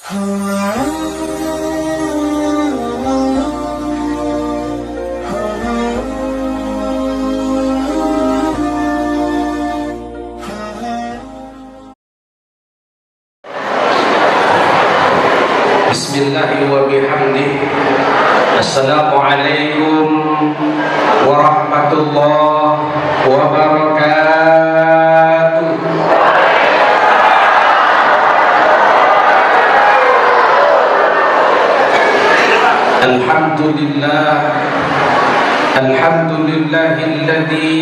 Bismillahi wa bihamdihi. Assalamualaikum warahmatullahi wabarakatuh. Alhamdulillahilladzi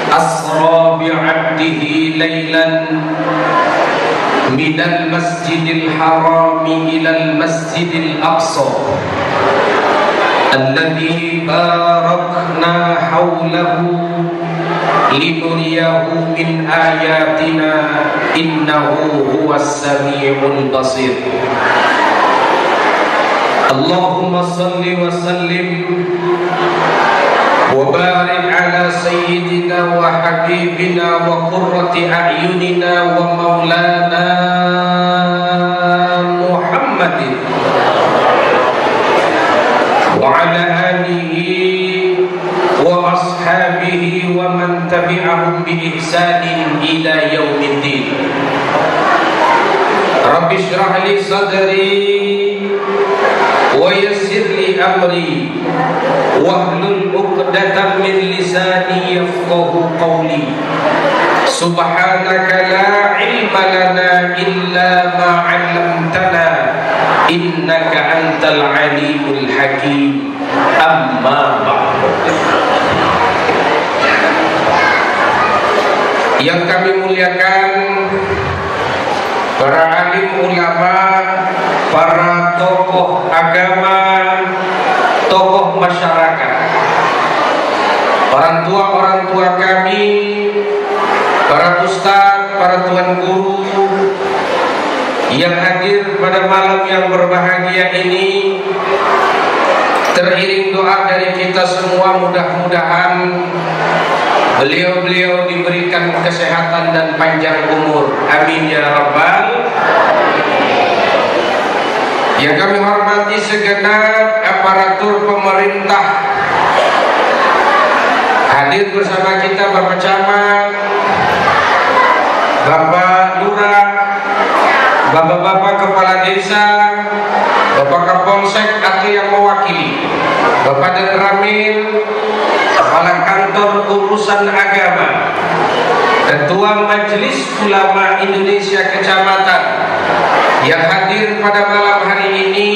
asra bi'abdihi laylan minal masjidil harami ilal masjidil aqsa alladzi barakna hawlahu linuriyahu min ayatina innahu huwas sami'ul basir. Allahumma salli wa sallim wa barik ala sayyidina wa habibina wa qurrati a'yunina wa maulana Muhammadin wa ala alihi wa ashabihi wa man tabi'ahum bi ihsanin ila yaumiddin. Rabbi shrah li sadri wa yassir li amri wahlul 'uqdatam min lisani yafqahu qawli. Subhanaka la ilma lana illa ma 'allamtana innaka antal alimul hakim. Amma ba'd. Yang kami muliakan para alim ulama, para tokoh agama, tokoh masyarakat, orang tua kami, para ustadz, para tuan guru yang hadir pada malam yang berbahagia ini. Teriring doa dari kita semua, mudah-mudahan beliau-beliau diberikan kesehatan dan panjang umur. Amin ya rabbal. Yang kami hormati segenap aparatur pemerintah, hadir bersama kita Bapak Camat, Bapak Lurah, Bapak-bapak kepala desa, Bapak Kapolsek atau yang mewakili, Bapak dan Ramil, Kepala Kantor Urusan Agama, Ketua Majelis Ulama Indonesia Kecamatan yang hadir pada malam hari ini.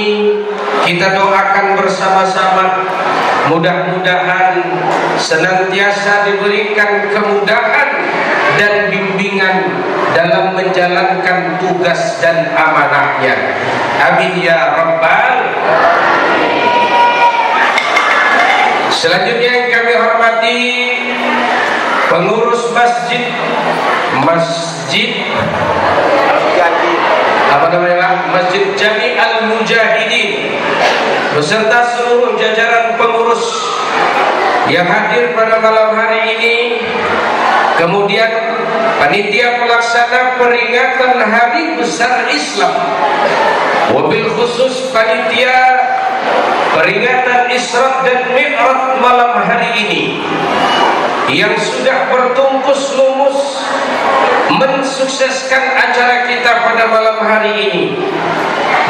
Kita doakan bersama-sama, mudah-mudahan senantiasa diberikan kemudahan dan bimbingan dalam menjalankan tugas dan amanahnya. Amin ya rabbal. Selanjutnya yang kami hormati pengurus masjid Masjid Jami Al-Mujahidin beserta seluruh jajaran pengurus yang hadir pada malam hari ini. Kemudian panitia pelaksana peringatan Hari Besar Islam, wabil khusus panitia peringatan Isra dan Mi'raj malam hari ini yang sudah bertungkus lumus mensukseskan acara kita pada malam hari ini.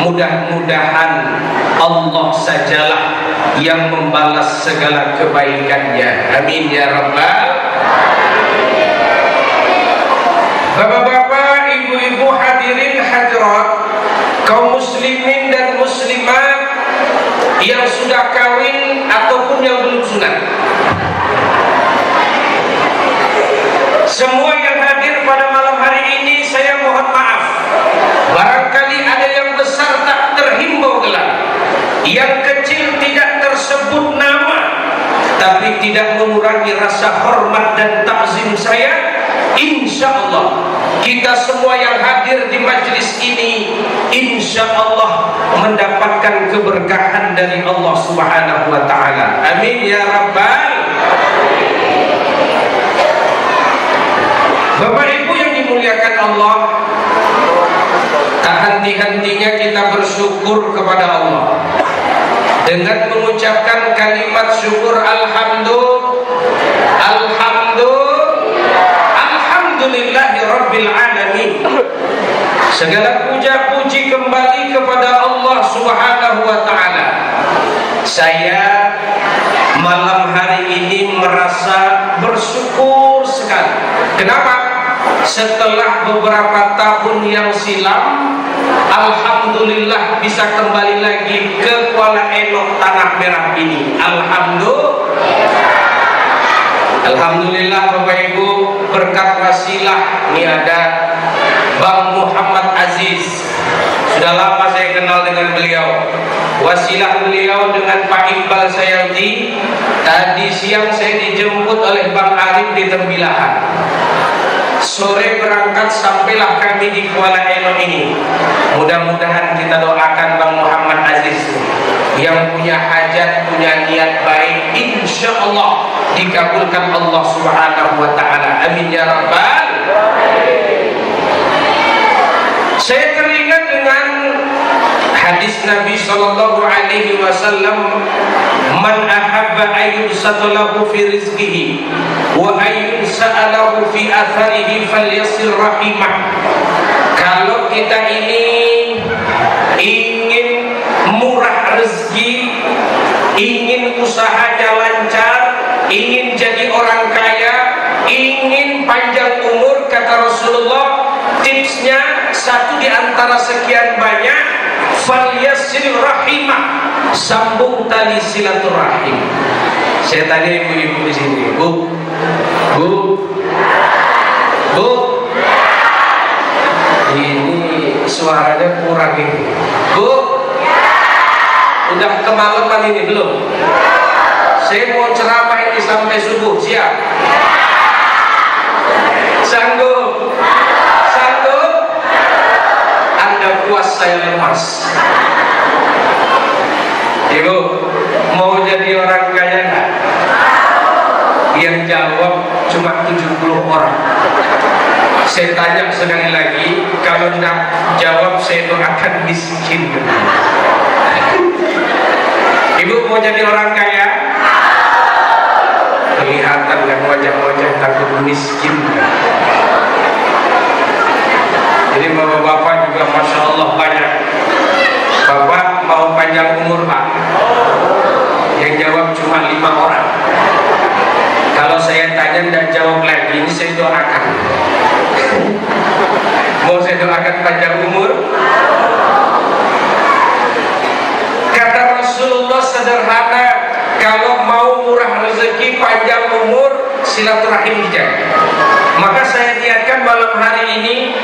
Mudah-mudahan Allah sajalah yang membalas segala kebaikannya. Amin ya rabbal. Bapak-bapak, ibu-ibu, hadirin hadirat, kaum muslimin dan muslimat yang sudah kawin ataupun yang belum sunat, semua yang hadir pada malam hari ini, saya mohon maaf, barangkali ada yang besar tak terhimbau gelar, yang kecil tidak tersebut nama, tapi tidak mengurangi rasa hormat dan takzim saya. Insya Allah kita semua yang hadir di majelis ini insya Allah mendapatkan keberkahan dari Allah Subhanahu wa ta'ala. Amin ya rabbal. Bapak Ibu yang dimuliakan Allah, Tak henti-hentinya kita bersyukur kepada Allah dengan mengucapkan kalimat syukur alhamdulillahi rabbil alamin. Segala puja-puji kembali kepada Allah Subhanahu wa ta'ala. Saya malam hari ini merasa bersyukur sekali. Kenapa? Setelah beberapa tahun yang silam, alhamdulillah bisa kembali lagi ke Kuala Enok Tanah Merah ini. Alhamdulillah Bapak Ibu, berkat wasilah ini ada Bang Muhammad Aziz. Sudah lama saya kenal dengan beliau. Wasilah beliau dengan Pak Iqbal Sayaldi. Tadi siang saya dijemput oleh Bang Arif di Tembilahan. Sore berangkat, sampailah kami di Kuala Enok ini. Mudah-mudahan kita doakan Bang Muhammad Aziz yang punya hajat, punya niat baik, insya Allah dikabulkan Allah Subhanahu wa ta'ala. Amin ya rabbal. Saya teringat dengan hadis Nabi sallallahu alaihi wasallam, man ahabba ayyubsata lahu fi rizqihi wa ayyusa'alahu fi atharihi falyasil rahimah. Kalau kita ini ingin murah rezeki, ingin usahanya lancar, ingin jadi orang kaya, ingin panjang umur, kata Rasulullah, tipsnya satu di antara sekian banyak, falyasil rahimah, sambung tali silaturahim. Saya tanya ibu-ibu di sini, Bu, ini suaranya kurang ini. Bu, udah kemalaman ini belum? Saya mau ceramah ini sampai subuh, siap? Sanggup? Anda puas, saya lemas. Ibu, mau jadi orang kaya enggak? Yang jawab cuma 70 orang. Saya tanya sekali lagi, kalau enggak jawab saya doakan miskin. Ibu mau jadi orang kaya? Kelihatan kan wajah-wajah takut miskin. Jadi bapak-bapak juga Masya Allah banyak. Bapak mau panjang umur Pak? Yang jawab cuma 5 orang. Kalau saya tanya dan jawab lagi, ini saya doakan. Mau saya doakan panjang umur? Kata Rasulullah sederhana, kalau mau murah rezeki, panjang umur, silaturahim dijaga. Maka saya niatkan malam hari ini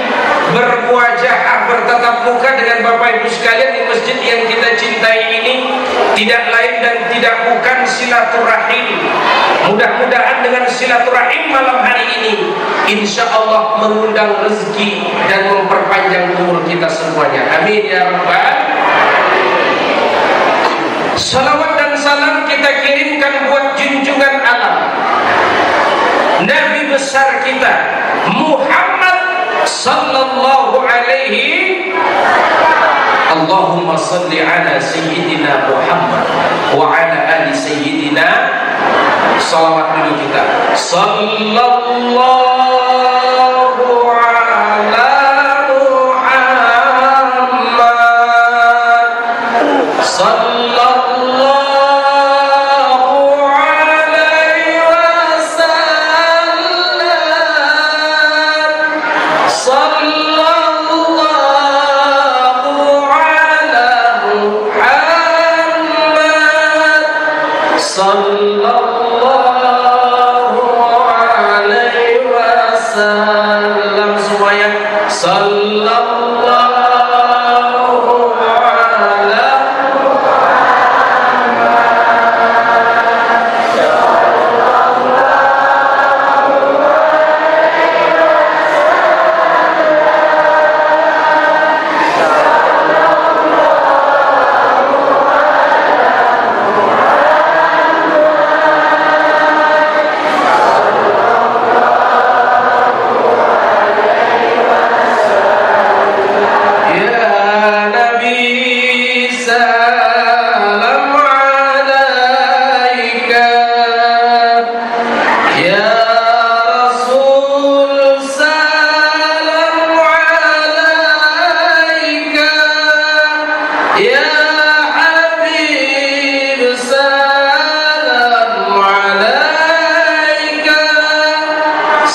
bermuajahah, bertatap muka dengan Bapak Ibu sekalian di masjid yang kita cintai ini, tidak lain dan tidak bukan silaturahim. Mudah-mudahan dengan silaturahim malam hari ini, insya Allah mengundang rezeki dan memperpanjang umur kita semuanya. Amin ya rabbal. Salawat dan salam kita kirimkan buat junjungan alam, Nabi besar kita Muhammad sallallahu alaihi. Allahumma salli ala sayyidina Muhammad wa ala ali sayyidina. Salawat dulu kita. Sallallahu ala Muhammad. Sallallahu alaihi wasallam. Sallallahu ala Muhammad. Sallallahu alaihi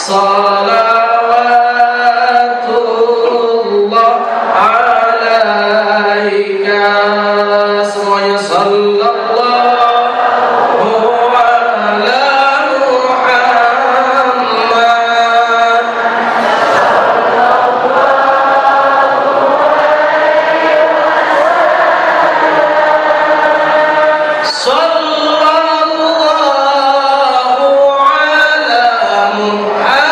Salawatullah alaika. Semuanya sallallahu ala Muhammad. Sallallahu ala Muhammad.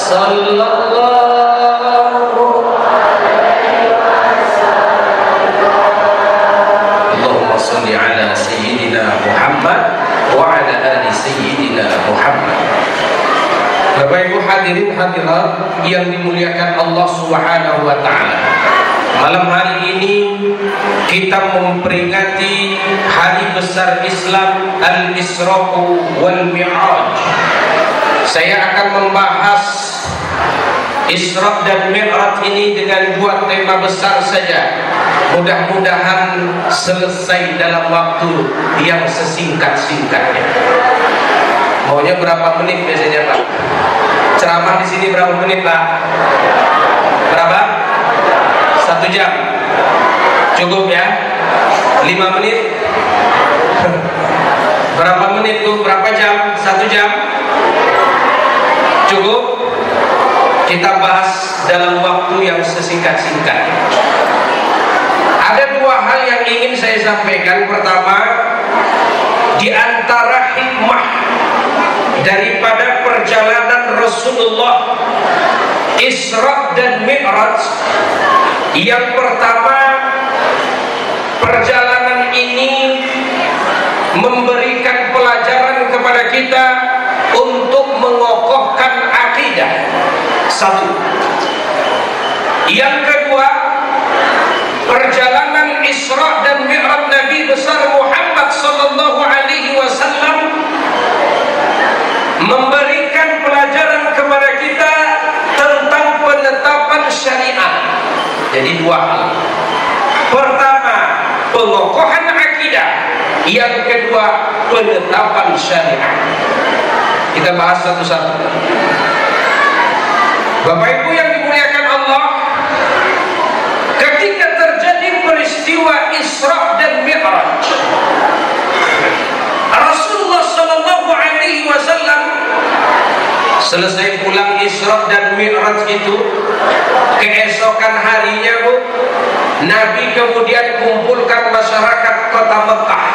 Sallallahu. Allahumma salli ala Sayyidina Muhammad wa ala ali Sayyidina Muhammad. Bapak Ibu hadirin hadirat yang dimuliakan Allah Subhanahu wa taala. Malam hari ini kita memperingati hari besar Islam Al-Isra'u wal Mi'raj. Saya akan membahas Isra dan Mi'raj ini dengan dua tema besar saja. Mudah-mudahan selesai dalam waktu yang sesingkat-singkatnya. Maunya berapa menit biasanya, Pak? Ceramah di sini berapa menit, Pak? Berapa? 1 jam. Cukup ya? 5 menit? Berapa menit tuh? Berapa jam? 1 jam? Cukup? Kita bahas dalam waktu yang sesingkat-singkat. Ada dua hal yang ingin saya sampaikan. Pertama, di antara hikmah daripada perjalanan Rasulullah Isra dan Mi'raj, yang pertama, perjalanan ini memberikan pelajaran kepada kita untuk mengokohkan akidah. Satu. Yang kedua, perjalanan Isra dan Mi'raj Nabi besar Muhammad sallallahu alaihi wasallam memberikan pelajaran kepada kita tentang penetapan syariat. Jadi dua hal. Pertama, pengokohan akidah. Yang kedua, penetapan syariat. Kita bahas satu-satu. Bapak Ibu yang dimuliakan Allah, ketika terjadi peristiwa Isra dan Mi'raj, Rasulullah sallallahu alaihi wasallam selesai pulang Isra dan Mi'raj itu, keesokan harinya, Bu, Nabi kemudian kumpulkan masyarakat kota Mekah.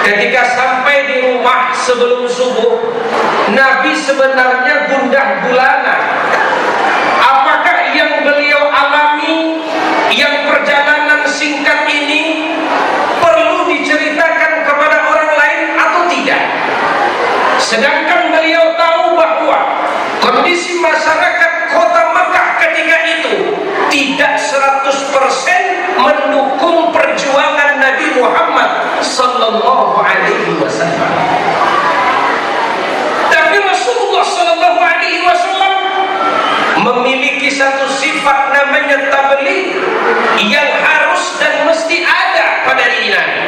Ketika sampai di rumah sebelum subuh, Nabi sebenarnya gundah gulana. Apakah yang beliau alami, yang perjalanan singkat ini perlu diceritakan kepada orang lain atau tidak? Sedangkan beliau tahu bahwa kondisi masyarakat kota Mekah ketika itu tidak 100% mendukung perjuangan Nabi Muhammad sallallahu alaihi wasallam. Tapi Rasulullah sallallahu alaihi wasallam memiliki satu sifat namanya tabligh yang harus dan mesti ada pada diri Nabi.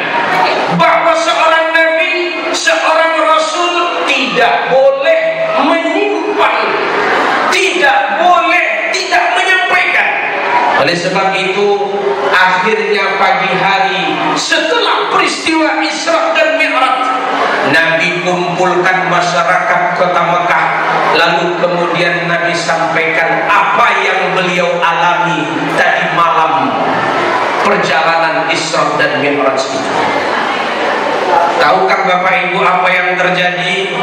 Bahwa seorang Nabi, seorang Rasul tidak boleh menyimpan, tidak boleh tidak menyampaikan. Oleh sebab itu, akhirnya pagi hari setelah peristiwa Isra dan Mi'raj, Nabi kumpulkan masyarakat kota Mekah. Lalu kemudian Nabi sampaikan apa yang beliau alami tadi malam perjalanan Isra dan Mi'raj itu. Tahukah Bapak Ibu apa yang terjadi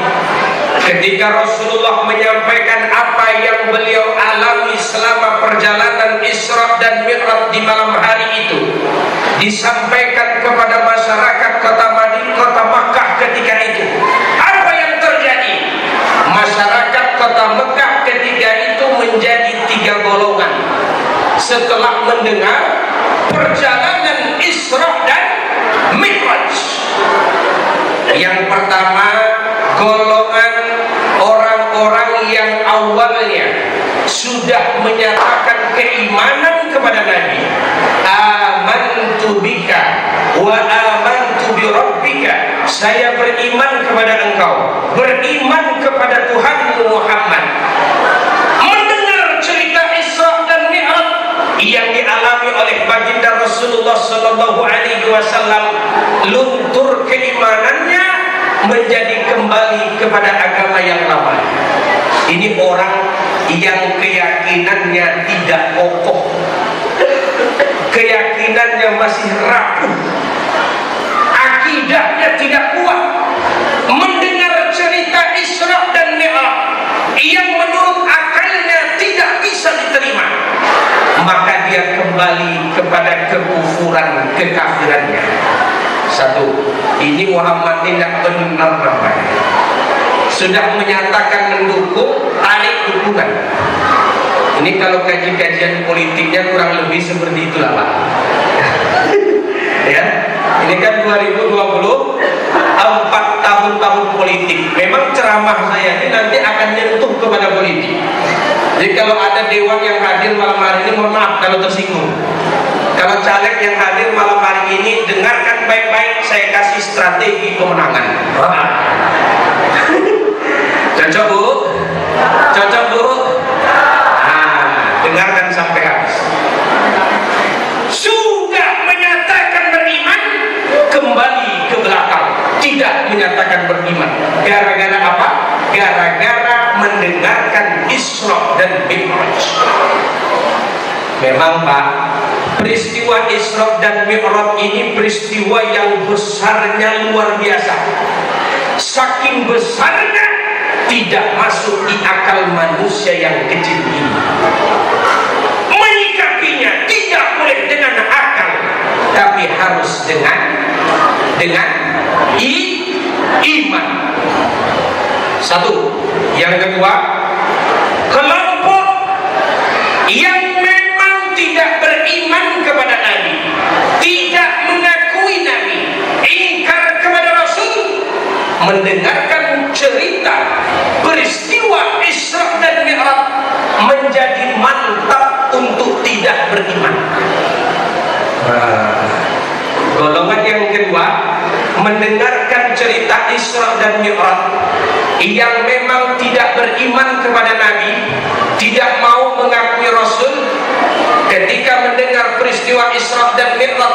ketika Rasulullah menyampaikan apa yang beliau alami selama perjalanan Isra dan Mi'raj di malam hari itu? Disampaikan kepada masyarakat kota Madinah, kota Makkah ketika itu. Apa yang terjadi? Masyarakat kota Mekah ketika itu menjadi 3 golongan setelah mendengar perjalanan Isra dan Mi'raj. Yang pertama, golongan orang-orang yang awalnya sudah menyatakan keimanan kepada Nabi. amantu bika wa amantu bi rabbika, saya beriman kepada engkau, beriman kepada Tuhanmu Muhammad. Mendengar cerita Isra dan Mi'raj yang dialami oleh baginda Rasulullah sallallahu alaihi wasallam, luntur keimanannya menjadi kembali kepada agama yang lama. Ini orang yang keyakinannya tidak kokoh, keyakinannya masih rapuh, akidahnya tidak kuat. Mendengar cerita Isra dan Mi'raj yang menurut akalnya tidak bisa diterima, maka dia kembali kepada kekufuran, kekafirannya. Satu, ini Muhammad tidak benar namanya. Sudah menyatakan mendukung, tarik dukungan. Ini kalau kajian politiknya kurang lebih seperti itulah Pak. Ya, ini kan 2020, 4 tahun politik. Memang ceramah saya ini nanti akan nyentuh kepada politik. Jadi kalau ada dewan yang hadir malam hari ini, mohon maaf kalau tersinggung. Kalau caleg yang hadir malam hari ini, dengarkan baik-baik, saya kasih strategi kemenangan. Cocok Bu? Cocok Bu? Nah, dengarkan sampai habis. Sudah menyatakan beriman, kembali ke belakang, tidak menyatakan beriman. Gara-gara apa? Gara-gara mendengarkan Isra dan Mi'raj. Memang Pak, peristiwa Isra dan Mi'raj ini peristiwa yang besarnya luar biasa. Saking besarnya tidak masuk di akal manusia yang kecil ini. Menyikapinya tidak boleh dengan akal, tapi harus dengan iman. Satu. Yang kedua, kelompok yang memang tidak beriman kepada Nabi, tidak mengakui Nabi, ingkar kepada Rasul, mendengarkan cerita peristiwa Isra dan Mi'raj menjadi mantap untuk tidak beriman. Golongan yang kedua, mendengarkan cerita Isra dan Mi'raj yang memang tidak beriman kepada Nabi, tidak mau mengakui Rasul. Ketika mendengar peristiwa Isra dan Mi'raj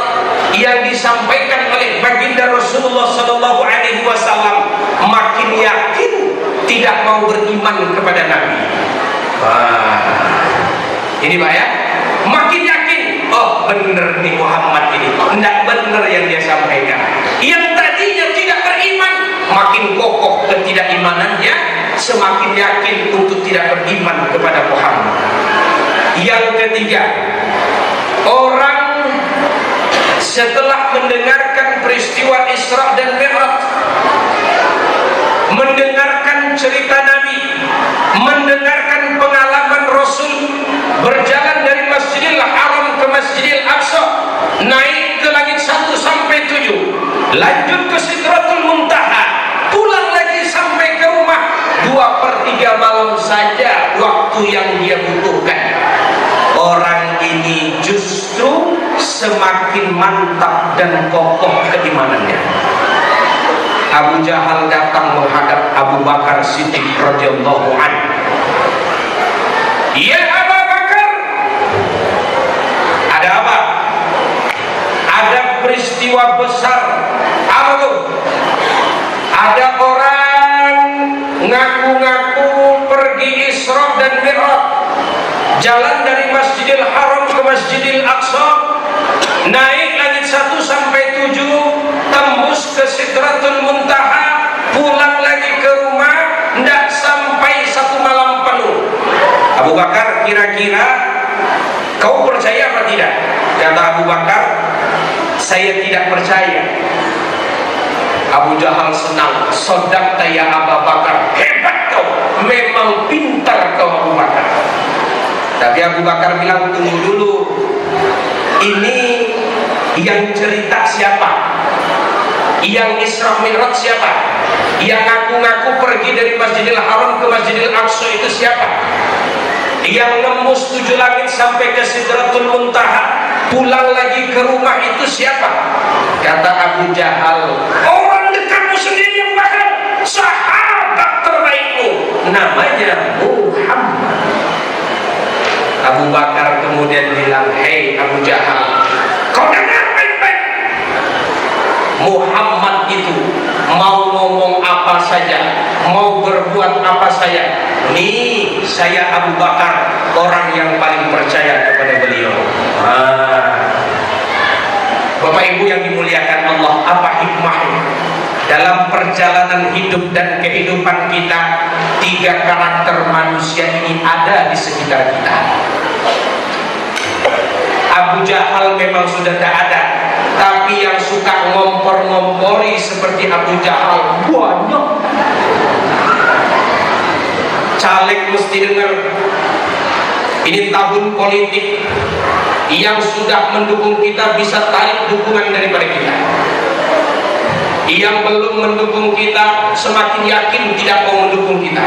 yang disampaikan oleh baginda Rasulullah sallallahu alaihi wasallam, makin yakin tidak mau beriman kepada Nabi. Ini Pak ya, makin yakin, oh benar nih Muhammad ini, tidak benar yang dia sampaikan. Yang tadinya tidak beriman, makin kokoh ketidakimanannya, semakin yakin untuk tidak beriman kepada Muhammad. Yang ketiga, orang setelah mendengarkan peristiwa Isra dan Mi'raj, mendengarkan cerita Nabi, mendengarkan pengalaman Rasul berjalan dari Masjidil Haram ke Masjidil Aqsa, naik ke langit 1 sampai 7, lanjut ke Sidratul Muntaha, pulang lagi sampai ke rumah, 2/3 malam saja waktu yang dia butuhkan. Orang ini justru semakin mantap dan kokoh keimanannya. Abu Jahal datang menghadap Abu Bakar Siddiq radhiyallahu anhu. Ya Abu Bakar, ada apa? Ada peristiwa besar. Apa tuh? Ada orang ngaku-ngaku pergi Isra dan Mi'raj, jalan dari Masjidil Haram ke Masjidil Aqsa, naik langit 1 sampai 7, tembus ke Sidratul Muntaha, pulang lagi ke rumah, tidak sampai 1 malam penuh. Abu Bakar, kira-kira kau percaya apa tidak? Kata Abu Bakar, saya tidak percaya. Abu Jahal senang, sodakta ya Abu Bakar, hebat kau, memang pintar kau Abu Bakar. Tapi Abu Bakar bilang, tunggu dulu, ini yang cerita siapa? Yang Isra Mi'raj siapa? Yang ngaku-ngaku pergi dari Masjidil Haram ke Masjidil Aqsa itu siapa? Yang nembus 7 langit sampai ke Sidratul Muntaha, Pulang lagi ke rumah itu siapa? Kata Abu Jahal, orang dekatmu sendiri yang bahkan sahabat terbaikmu, namanya Muhammad. Abu Bakar kemudian bilang, hei Abu Jahal, kau dengar baik-baik, Muhammad itu mau ngomong apa saja, mau berbuat apa saja, nih saya Abu Bakar orang yang paling percaya kepada beliau. Bapak Ibu yang dimuliakan Allah, apa hikmahnya dalam perjalanan hidup dan kehidupan kita? 3 karakter manusia ini ada di sekitar kita. Abu Jahal memang sudah tidak ada, tapi yang suka ngompor-ngompori seperti Abu Jahal banyak. Caleg mesti dengar, ini tahun politik. Yang sudah mendukung kita bisa tarik dukungan daripada kita. Yang belum mendukung kita semakin yakin tidak mau mendukung kita.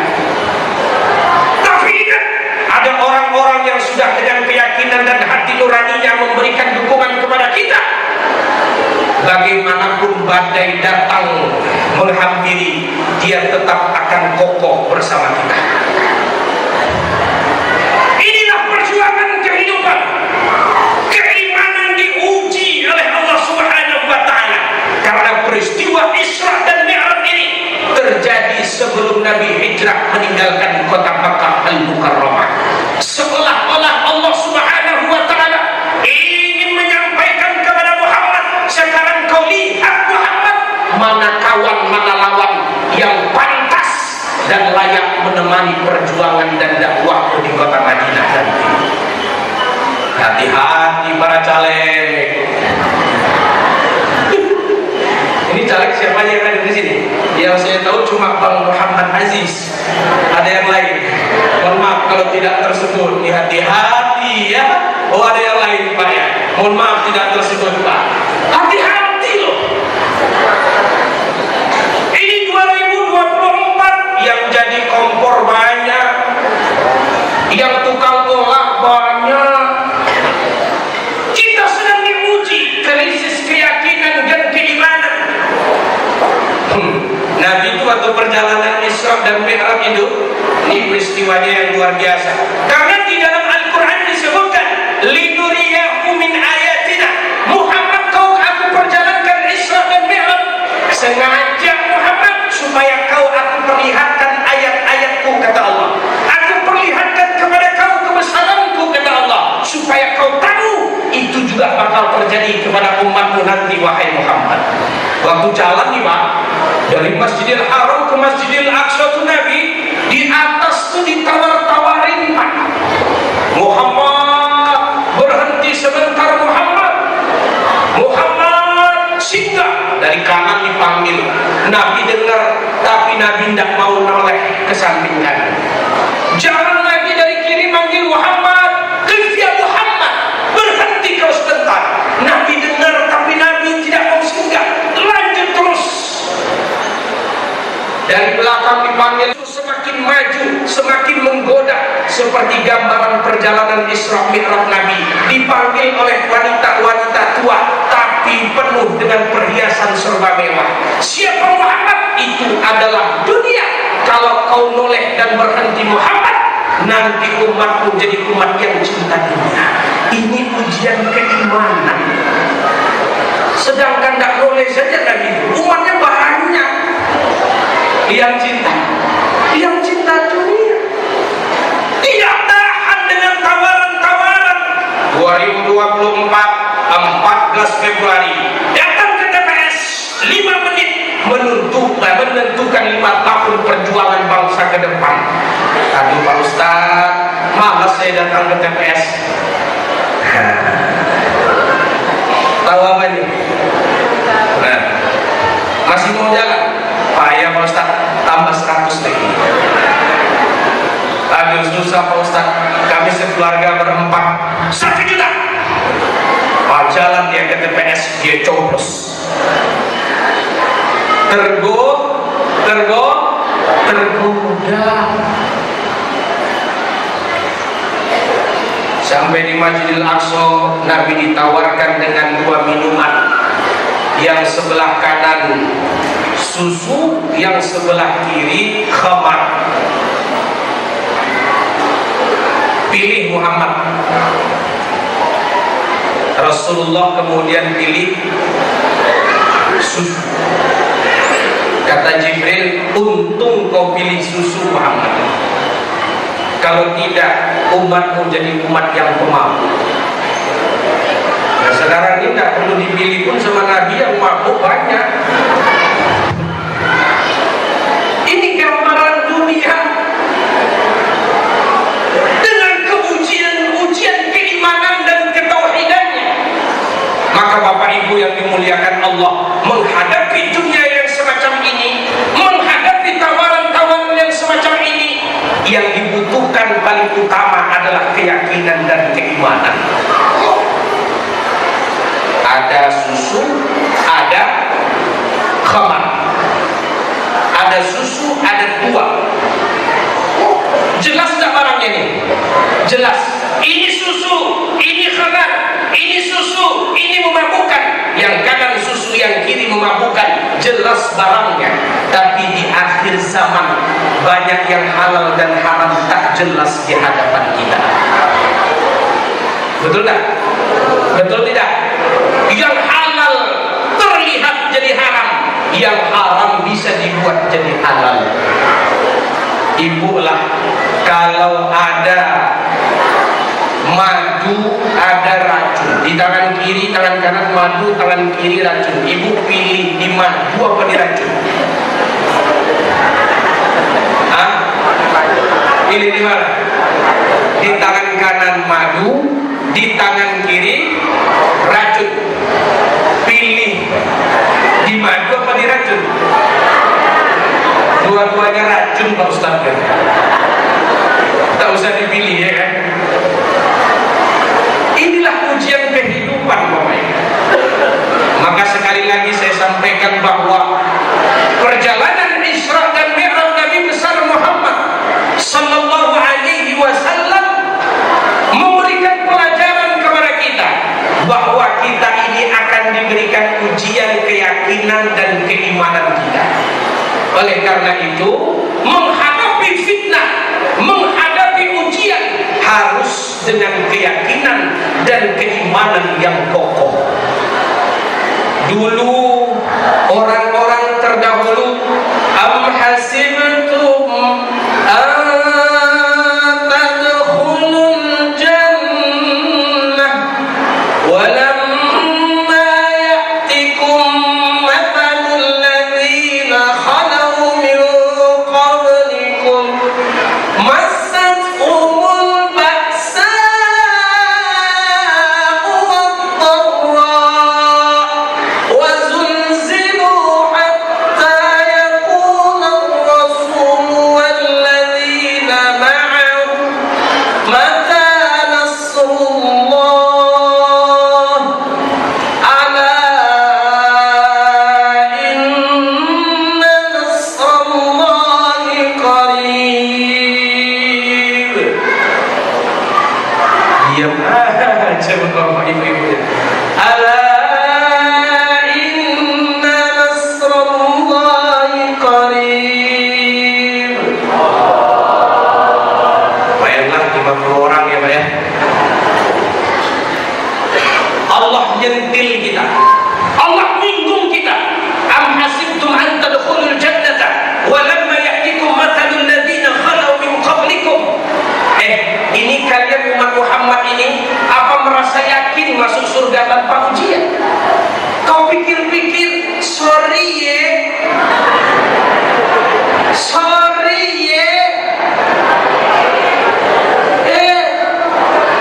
Tapi ingat, ada orang-orang yang sudah dengan keyakinan dan hati nuraninya memberikan dukungan kepada kita. Bagaimanapun badai datang menghampiri, dia tetap akan kokoh bersama kita. Inilah perjuangan kehidupan. Keimanan diuji oleh Allah Subhanahu wa Ta'ala, karena peristiwa Isra dan Mi'raj ini terjadi sebelum Nabi hijrah meninggalkan kota Makkah Al-Mukarramah. Seolah-olah Allah Subhanahu wa Ta'ala ingin menyampaikan kepada Muhammad, sekarang kau lihat Muhammad, mana kawan mana lawan yang pantas dan layak menemani perjuangan dan dakwah di kota Madinah nanti. Hati-hati para caleg. Ini caleg siapa yang ada di sini? Yang saya tahu cuma Bang Muhammad Aziz. Ada yang lain? Mohon maaf kalau tidak tersebut. Ini hati-hati ya. Oh ada yang lain Pak ya. Mohon maaf tidak tersebut Pak. Hati-hati loh. Ini 2024 yang jadi kompor banyak, yang tukang olah banyak. Kita sedang diuji krisis keyakinan dan keimanan. Nabi itu waktu perjalanan Isra dan Mi'raj itu, ini peristiwanya yang luar biasa. Karena di dalam Al-Quran disebutkan, linuriyahu min ayatina. Muhammad, kau aku perjalankan Isra dan Mi'raj sengaja Muhammad, supaya kau aku perlihatkan ayat-ayatku, kata Allah. Aku perlihatkan kepada kau kebesaranku, kata Allah, supaya kau tahu itu juga bakal terjadi kepada umatmu nanti, wahai Muhammad. Waktu jalan nih Pak, dari Masjidil Haram ke Masjidil Aqsa tuh Nabi di atas tuh ditawar-tawarin Pak. Muhammad, berhenti sebentar Muhammad. Muhammad, singgah. Dari kanan dipanggil, Nabi dengar, tapi Nabi tidak mau noleh ke samping kanan. Jangan lagi dari kiri manggil Muhammad, qif ya Muhammad, berhenti kau sebentar. Nabi dengar, tapi Nabi tidak mau singgah, lanjut terus. Dari belakang dipanggil, semakin maju, semakin menggoda, seperti gambaran perjalanan Isra Mi'raj Nabi. Dipanggil oleh wanita-wanita tua, tapi penuh dengan perhiasan serba mewah. Siapa Muhammad? Itu adalah dunia. Kalau kau noleh dan berhenti Muhammad, nanti umatmu jadi umat yang cinta dunia. Ini ujian keimanan. Sedangkan tidak noleh saja Nabi, umatnya banyak yang cinta dunia, tidak tahan dengan tawaran-tawaran. 2024 14 Februari datang ke TPS 5 menit menentukan 5 tahun perjuangan bangsa ke depan. Aduh Pak Ustaz, malas saya datang ke TPS. Tahu apa ini? Nah, masih mau jalan? Payah Pak Ustaz, tambah 100 lagi. Aduh susah Pak Ustaz, kami sekeluarga berempat 1 juta. Pak jalan dia ke TPS, dia coblos. Tergoda. Sampai di Masjidil Aqsa, Nabi ditawarkan dengan 2 minuman. Yang sebelah kanan susu, yang sebelah kiri khamar. Pilih Muhammad. Rasulullah kemudian pilih susu. Kata Jibril, untung kau pilih susu Muhammad. Kalau tidak, umatmu jadi umat yang pemabuk. Nah, sekarang ini tidak perlu dipilih pun sama Nabi yang mabuk banyak. Ini gambaran dunia dengan ujian keimanan dan ketauhidannya. Maka Bapak Ibu yang dimuliakan Allah, menghadapi dunia yang semacam ini, menghadapi tawaran-tawaran yang semacam ini, yang dibutuhkan paling utama adalah keyakinan dan keimanan. Ada susu, ada khamar. Ada susu, ada 2. Jelas tak barangnya ini? Jelas. Ini susu, ini khamar, ini susu, ini memabukkan. Yang kanan susu, yang kiri memabukkan. Jelas barangnya. Tapi di akhir zaman banyak yang halal dan haram tak jelas di hadapan kita. Betul tak? Betul tidak? Yang halal terlihat jadi haram, yang haram bisa dibuat jadi halal. Ibu lah, kalau ada madu, ada racun di tangan kiri, tangan kanan madu, tangan kiri racun. Ibu pilih di madu apa di racun? Hah? Pilih di mana? Di tangan kanan madu, di tangan kiri racun. Pilih di madu apa di racun? Dua-duanya racun Pak Ustaz. Tak usah dipilih ya kan? Inilah ujian kehidupan Bapak Ibu. Maka sekali lagi saya sampaikan bahwa perjalanan Isra dan Mi'raj Nabi besar Muhammad sallallahu alaihi wasallam memberikan pelajaran kepada kita bahwa kita ini akan diberikan ujian keyakinan dan keimanan kita. Oleh karena itu, menghadapi fitnah, menghadapi ujian harus dengan keyakinan dan keimanan yang kokoh. Dulu orang-orang terdahulu, am hasibtum tadkhulul jannah walamma ya'tikum mathalul ladzina khalau min qablikum massatuhumul ba'sa'u wad-dharra wa zulzilu hatta yaqula ar-rasul wal ladzina ma'ahu mata nasrullah ala inna nasrallahi qarib. Diam aja Bapak Ibu. Ala inna nasrallahi qarib. Bayanglah 50 orang ya Pak ya. Allah nyentil kita, Allah minggung kita. Am hasibtum an tadkhulul jannata walamma ya'tikum mathalul ladzina khalau min qablikum. Ini kalian umat Muhammad ini apa merasa yakin masuk surga tanpa ujian? Kau pikir-pikir, sorry ye,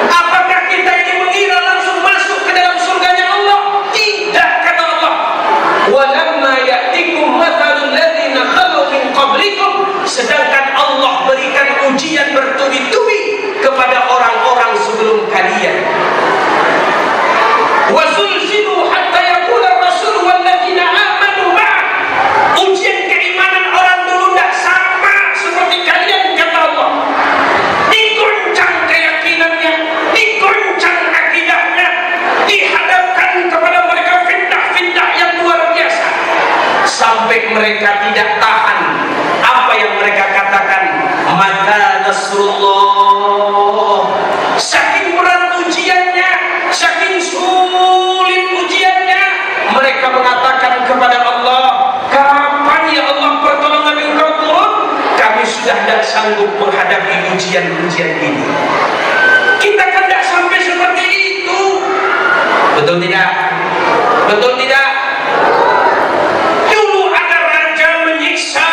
apakah kita ini mengira langsung masuk ke dalam surganya Allah? Tidak, kata Allah. Walamma ya'tikum mathalul ladzina khalau min qablikum. Sedangkan Allah berikan ujian bertubi-tubi kepada orang-orang sebelum kalian. Wa zulzilu hatta yaqula ar-rasul wal ladzina amanu ma'ah. Ujian keimanan orang dulu tidak sama seperti kalian, kata Allah. Diguncang keyakinannya, diguncang Rasulullah. Saking berat ujiannya, saking sulit ujiannya, mereka mengatakan kepada Allah, kapan ya Allah pertolongan Engkau turun? Kami sudah tidak sanggup menghadapi ujian-ujian ini. Kita kan tidak sampai seperti itu. Betul tidak? Betul tidak? Dulu ada raja menyiksa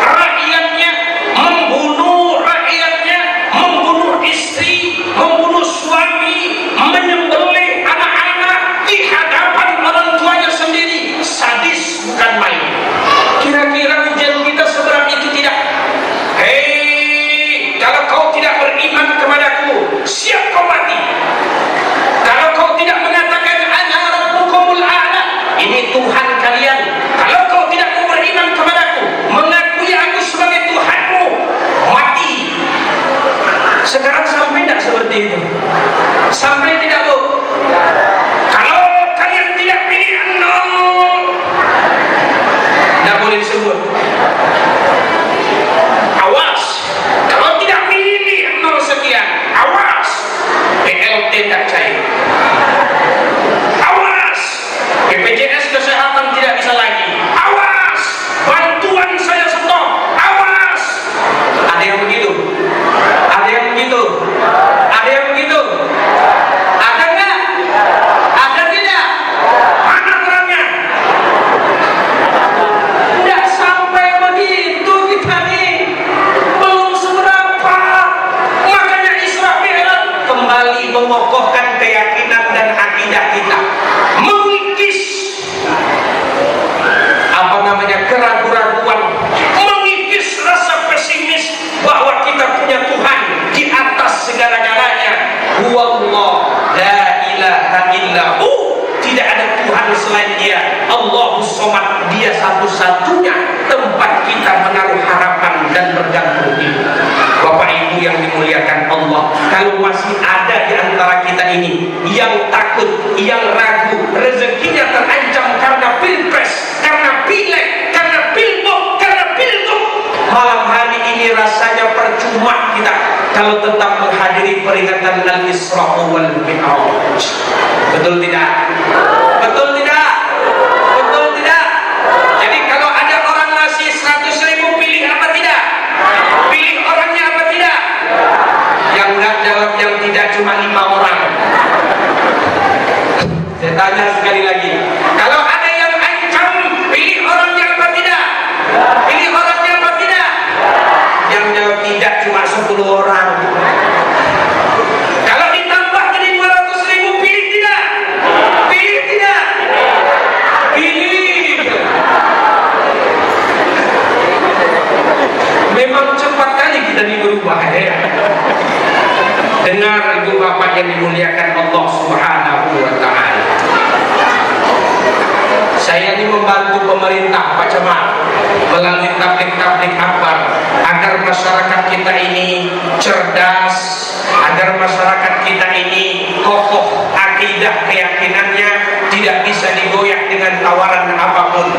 rakyatnya, membunuh rakyatnya, membunuh istri, membunuh suami, menyembelih anak-anak di hadapan orang tuanya sendiri. Sadis bukan main. Kira-kira ujian kita seberat itu tidak? Hei, kalau kau tidak beriman kepadaku, siap kau mati. Kalau kau tidak mengatakan ana rabbukumul a'la, ini Tuhan kalian, kalau kau tidak mau beriman kepadaku, mengakui aku sebagai Tuhanmu, mati. Sekarang sampai tidak seperti itu? Sampai tidak, Bu? Kalau kalian tidak pilih nol, tidak boleh disebut. Awas, kalau tidak pilih nol sekian, awas, BLT tidak cair. Awas, BPJS kesehatan tidak bisa lagi. Awas, bantuan saya stop. Awas. Ada yang begitu? Ada yang begitu? Ada yang begitu? Ada nggak? Ada tidak? Mana terangnya? Tidak sampai begitu kita nih, belum seberapa. Makanya Isra Mi'raj kembali mengokohkan keyakinan dan akidah kita, mengikis keraguan-raguan, mengikis rasa pesimis bahwa kita punya Tuhan di atas segala-galanya. Huwallah la ilaha illahu, tidak ada Tuhan selain Dia. Allahus Somad, Dia satu-satunya tempat kita menaruh harapan dan bergantung diri. Bapak Ibu yang dimuliakan Allah, kalau masih ada di antara kita ini yang takut, yang ragu, rezekinya terancam karena pilpres, karena pileg, karena pilbok, karena pilgub, malam hari ini rasanya percuma kita kalau tetap menghadiri peringatan Al-Isra wal Mi'raj. Betul tidak? Betul tidak? Betul tidak? Jadi kalau ada orang ngasih 100.000, pilih apa tidak? Pilih orangnya apa tidak? Yang enggak jawab yang tidak cuma 5 orang. Saya tanya sekali lagi, kalau ada yang ancam, pilih orangnya apa tidak? Pilih orangnya apa tidak? Yang jawab tidak cuma 10 orang. Kalau ditambah jadi 200.000, pilih tidak? Pilih tidak? Pilih. Memang cepat kali kita berubah ya. Dengar ibu bapak yang dimuliakan Allah Subhanahu wa ta'ala. Saya ini membantu pemerintah Pak Camat melalui tablik-tablik akbar agar masyarakat kita ini cerdas, agar masyarakat kita ini kokoh akidah keyakinannya, tidak bisa digoyak dengan tawaran apapun.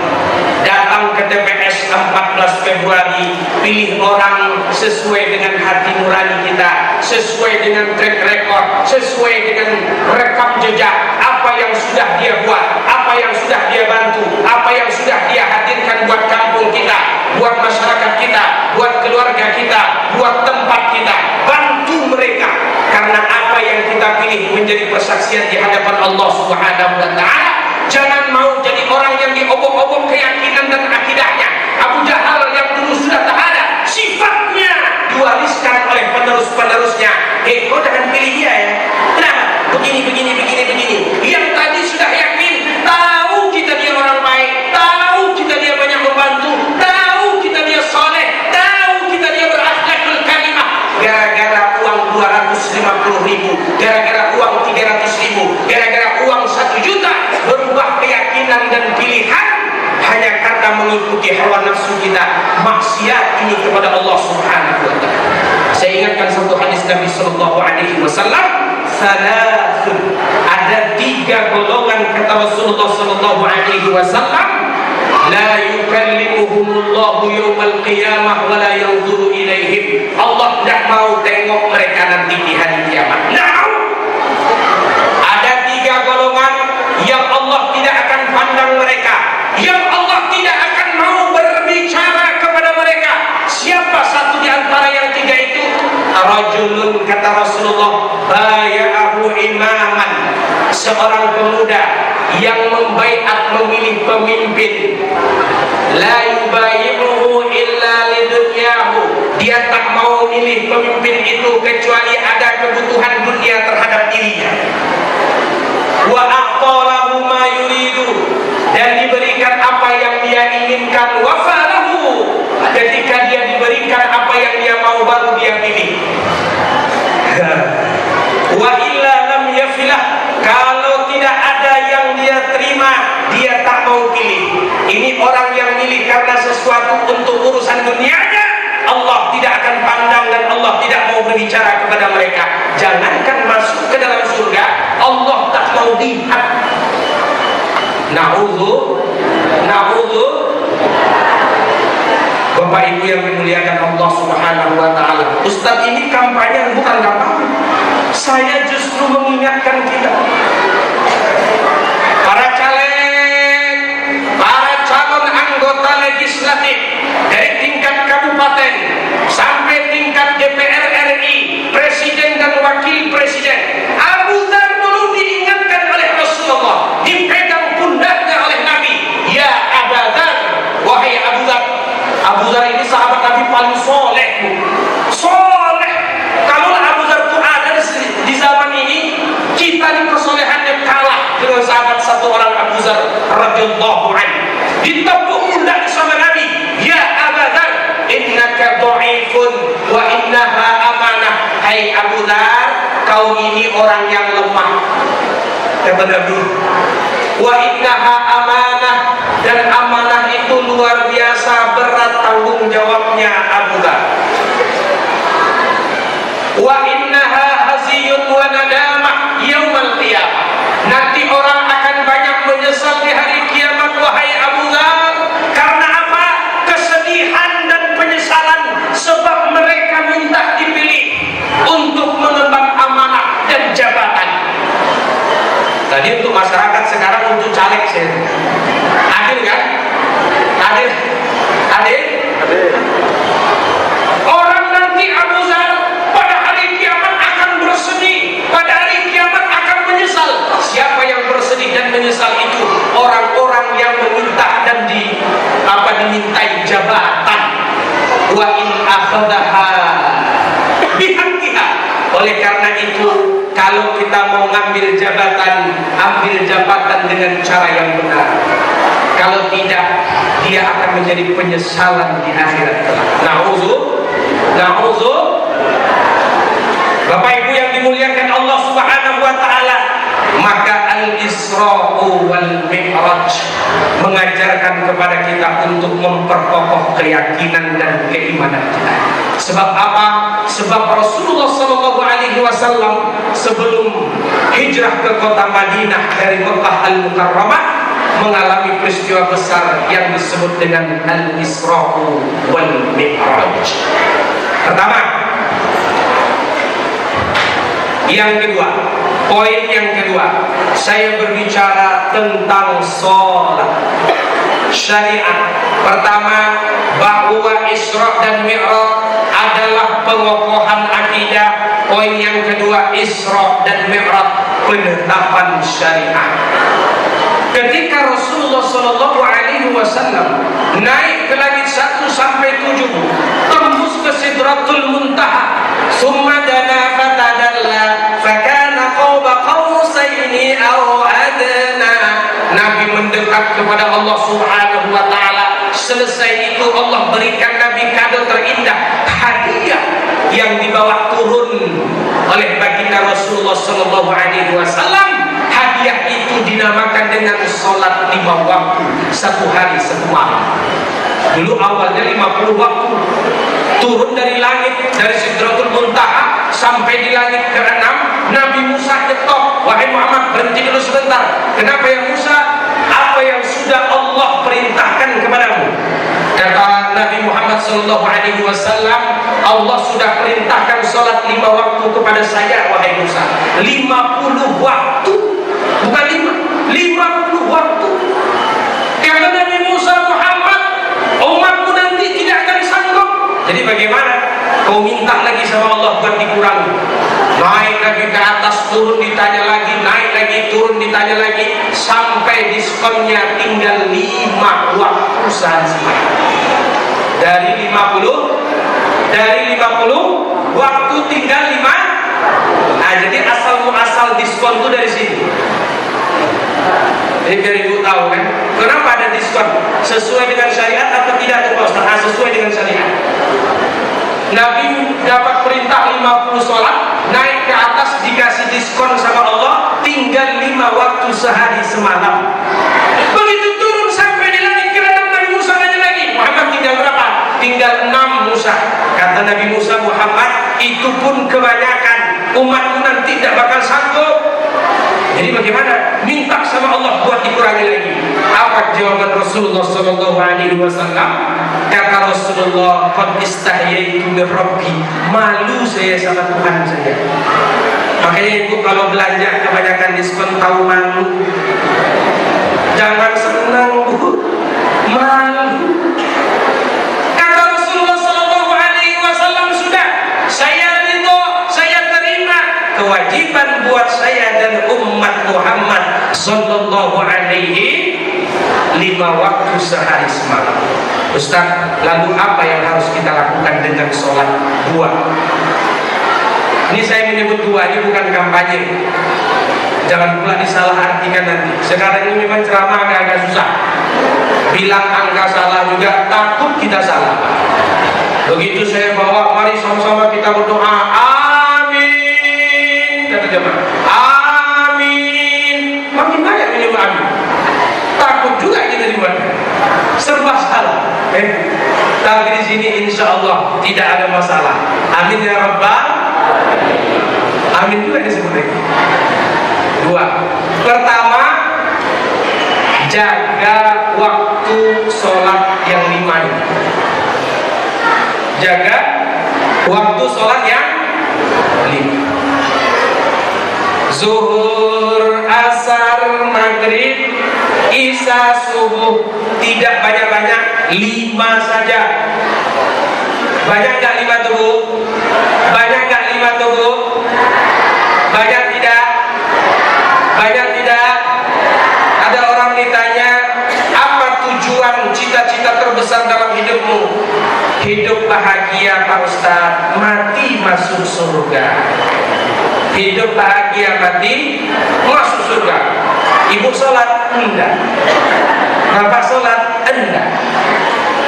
Datang ke TPS 14 Februari, pilih orang sesuai dengan hati nurani kita, sesuai dengan track record, sesuai dengan rekam jejak, apa yang sudah dia buat, apa yang sudah dia bantu, apa yang sudah dia hadirkan buat kampung kita, buat masyarakat kita, buat keluarga kita, buat tempat kita. Bantu mereka, karena apa yang kita pilih menjadi persaksian di hadapan Allah Subhanahu wa ta'ala. Jangan mau jadi orang yang diobok-obok keyakinan dan akidahnya. Abu Jahal yang dulu sudah tak ada, sifatnya diwariskan oleh penerus-penerusnya. Kau jangan pilih dia ya. Kenapa? Begini. Yang tadi sudah yakin, tahu kita dia orang baik, tahu kita dia banyak membantu, tahu kita dia soleh, tahu kita dia berakhlakul karimah. Gara-gara uang 250.000, gara-gara uang 300.000, gara-gara uang 1 juta, berubah keyakinan dan pilihan hanya karena mengikuti hawa nafsu kita, maksiat ini kepada Allah Subhanahu wa ta'ala. Saya ingatkan satu hadis Nabi sallallahu alaihi wasallam, salasun, ada 3 golongan kata Rasulullah sallallahu alaihi wasallam, la yukallimuhumullahu yawmal qiyamah wa la yanzuru ilaihim. Allah tidak mau tengok mereka nanti di hari kiamat. Tidak mau. Ada 3 golongan yang Allah tidak akan pandang mereka, yang Allah tidak akan mau berbicara kepada mereka. Siapa satu di antara yang 3 itu? Rajulun, kata Rasulullah, baya'ahu imaman, seorang pemuda yang membaiat memilih pemimpin. La yubayi'uhu illa lidunyahu, dia tak mau milih pemimpin itu kecuali ada kebutuhan dunia terhadap dirinya. Wa a'talahu ma yuridu, dan diberikan apa yang dia inginkan. Wa falahu, ketika dia diberikan apa yang dia mau baru dia pilih. Wa illa lam yafilah, kalau tidak ada yang dia terima, dia tak mau pilih. Ini orang yang milih karena sesuatu untuk urusan dunianya, Allah tidak akan pandang dan Allah tidak mau berbicara kepada mereka. Jangankan masuk ke dalam surga, Allah tak mau lihat. Na'udzu. Bapak Ibu yang dimuliakan Allah Subhanahu wa taala. Ustaz, ini kampanye bukan kampanye. Saya justru mengingatkan kita, para caleg, para calon anggota legislatif dari tingkat kabupaten sampai tingkat DPR RI, presiden dan wakil presiden. Abu Dzar dulu diingatkan oleh Rasulullah, dipegang pundaknya oleh Nabi. Ya Abu Dzar, wahai Abu Dzar. Abu Dzar ini sahabat Nabi paling soleh, soleh. Kalau Abu Dzar itu ada di zaman ini, kita di kesolehannya kalah dengan sahabat satu orang, Abu Dzar radhiyallahu anhu. Ditepuk pundak sama Nabi. Ya Abu Dzar, innaka dha'ifun wa innaha amanah. Hai Abu Dzar, kau ini orang yang lemah, kata Nabi. Wa innaha amanah, dan amanah itu luar biasa berat tanggung jawabnya Abu Dzar. Wa innaha haziyun wa nadamah yaumal qiyamah, nanti orang akan banyak menyesal di hari kiamat wahai Abu Dzar. Karena apa? Kesedihan dan penyesalan sebab mereka minta dipilih untuk mengemban amanah dan jabatan. Tadi untuk masyarakat, sekarang untuk caleg sih. Adil kan? Adil. Orang nanti Abu Dzar pada hari kiamat akan bersedih, pada hari kiamat akan menyesal. Siapa yang bersedih dan menyesal itu? Orang-orang yang meminta dan dimintai jabatan. Wa in akhadha bihaqqiha. Oleh karena itu, kalau kita mau ngambil jabatan, ambil jabatan dengan cara yang benar. Kalau tidak, dia akan menjadi penyesalan di akhirat kelak. Na'udzu. Bapak Ibu yang dimuliakan Allah Subhanahu wa taala, maka al-Isra'u wal Mi'raj mengajarkan kepada kita untuk memperkokoh keyakinan dan keimanan kita. Sebab apa? Sebab Rasulullah SAW sebelum hijrah ke kota Madinah dari Mekah Al-Mukarramah mengalami peristiwa besar yang disebut dengan Al-Isra'u wal Mi'raj. Pertama, yang kedua, poin yang kedua, saya berbicara tentang sholat syariat. Pertama, bahwa Isra dan Mi'raj adalah pengokohan akidah. Poin yang kedua, Isra dan Mi'raj penetapan syariat. Ketika Rasulullah SAW naik ke langit 1 sampai 7, tembus ke Sidratul Muntaha, summa dana fatadalla fakana qaba qausaini aw adna. Nabi mendekat kepada Allah Subhanahu wa taala. Selesai itu Allah berikan Nabi kado terindah, hadiah yang dibawa turun oleh baginda Rasulullah SAW. Hadiah itu dinamakan dengan sholat 5 waktu, 1 hari 1 malam. Dulu awalnya 50 waktu, turun dari langit, dari Sidratul Muntaha sampai di langit ke-6. Nabi Musa nyetok, wahai Muhammad berhenti dulu sebentar. Kenapa ya Musa? Apa yang sudah Allah perintahkan kepadamu. Kata Nabi Muhammad SAW, Allah sudah perintahkan sholat 5 waktu kepada saya, wahai Musa. 50 waktu, bukan 50 waktu. Kata Nabi Musa, Muhammad, umatmu nanti tidak akan sanggup. Jadi bagaimana? Kau minta lagi sama Allah buat dikurangi. Naik lagi ke atas, turun ditanya lagi, naik lagi, turun ditanya lagi, sampai diskonnya tinggal 5 waktu saja. Dari 50 waktu tinggal 5. Nah, jadi asal diskon itu dari sini. Jadi biar ibu tahu kan, kenapa ada diskon? Sesuai dengan syariat atau tidak tuh Pak Ustaz? Nah, sesuai dengan syariat. Nabi dapat perintah 50 sholat, naik ke atas dikasih diskon sama Allah, tinggal 5 waktu sehari semalam. Begitu turun sampai di langit, kira Nabi Musa nanya lagi, Muhammad tinggal berapa? Tinggal 6 Musa. Kata Nabi Musa, Muhammad, itu pun kebanyakan, umatmu nanti tidak bakal sanggup. Jadi bagaimana? Minta sama Allah buat dikurangi lagi. Apa jawaban Rasulullah SAW? Kata Rasulullah, qad istahyaitu min Rabbi, malu saya sama Tuhan saya. Makanya ibu kalau belanja kebanyakan diskon tahu malu. Jangan senang bu, malu. Kata Rasulullah SAW, sudah, saya ridho, saya terima. Kewajiban buat saya dan umat Muhammad sallallahu alaihi 5 waktu sehari semalam. Ustaz, lalu apa yang harus kita lakukan dengan sholat 2? Ini saya menyebut 2, ini bukan kampanye. Jangan pula disalahartikan nanti. Sekarang ini memang ceramah agak susah. Bilang angka salah juga, takut kita salah. Begitu saya bawa, mari sama-sama kita berdoa. Amin. Kata jemaah, amin. Makin banyak menyebut amin. Takut juga kita dibuat. Serba salah. Tapi di sini insya Allah tidak ada masalah. Amin ya Rabbal. Amin juga disebut lagi. 2. Pertama, jaga waktu sholat yang 5 ini. Jaga waktu sholat yang 5. Zuhur, asar, maghrib, isya, subuh. Tidak banyak-banyak, 5 saja. Banyak gak 5 tubuh? Banyak gak 5 tubuh? Banyak tidak? Banyak tidak? Ada orang ditanya, apa tujuan cita-cita terbesar dalam hidupmu? Hidup bahagia Pak Ustaz, mati masuk surga. Hidup bahagia, mati masuk surga. Ibu sholat? Enggak. Bapak sholat? Enggak.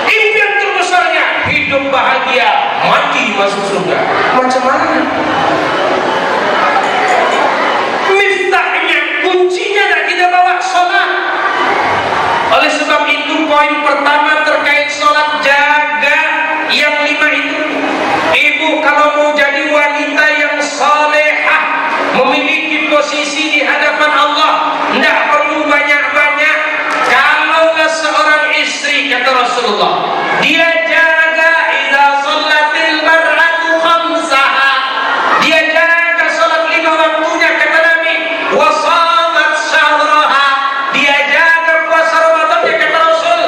Impian terbesarnya hidup bahagia, mati masuk surga. Macam mana? Miftahnya, kuncinya tidak kita bawa sholat. Oleh sebab itu poin pertama terkait sholat, jaga yang 5 itu. Ibu kalau mau jadi wanita yang salehah, memiliki posisi di hadapan Allah, tidak perlu banyak-banyak. Kalaulah seorang istri, kata Rasulullah, dia jaga idza shallatil mar'atu khamsaha, dia jaga salat 5 waktunya, kata Nabi, wa shamat syahraha, dia jaga puasa Ramadan, kata Rasul,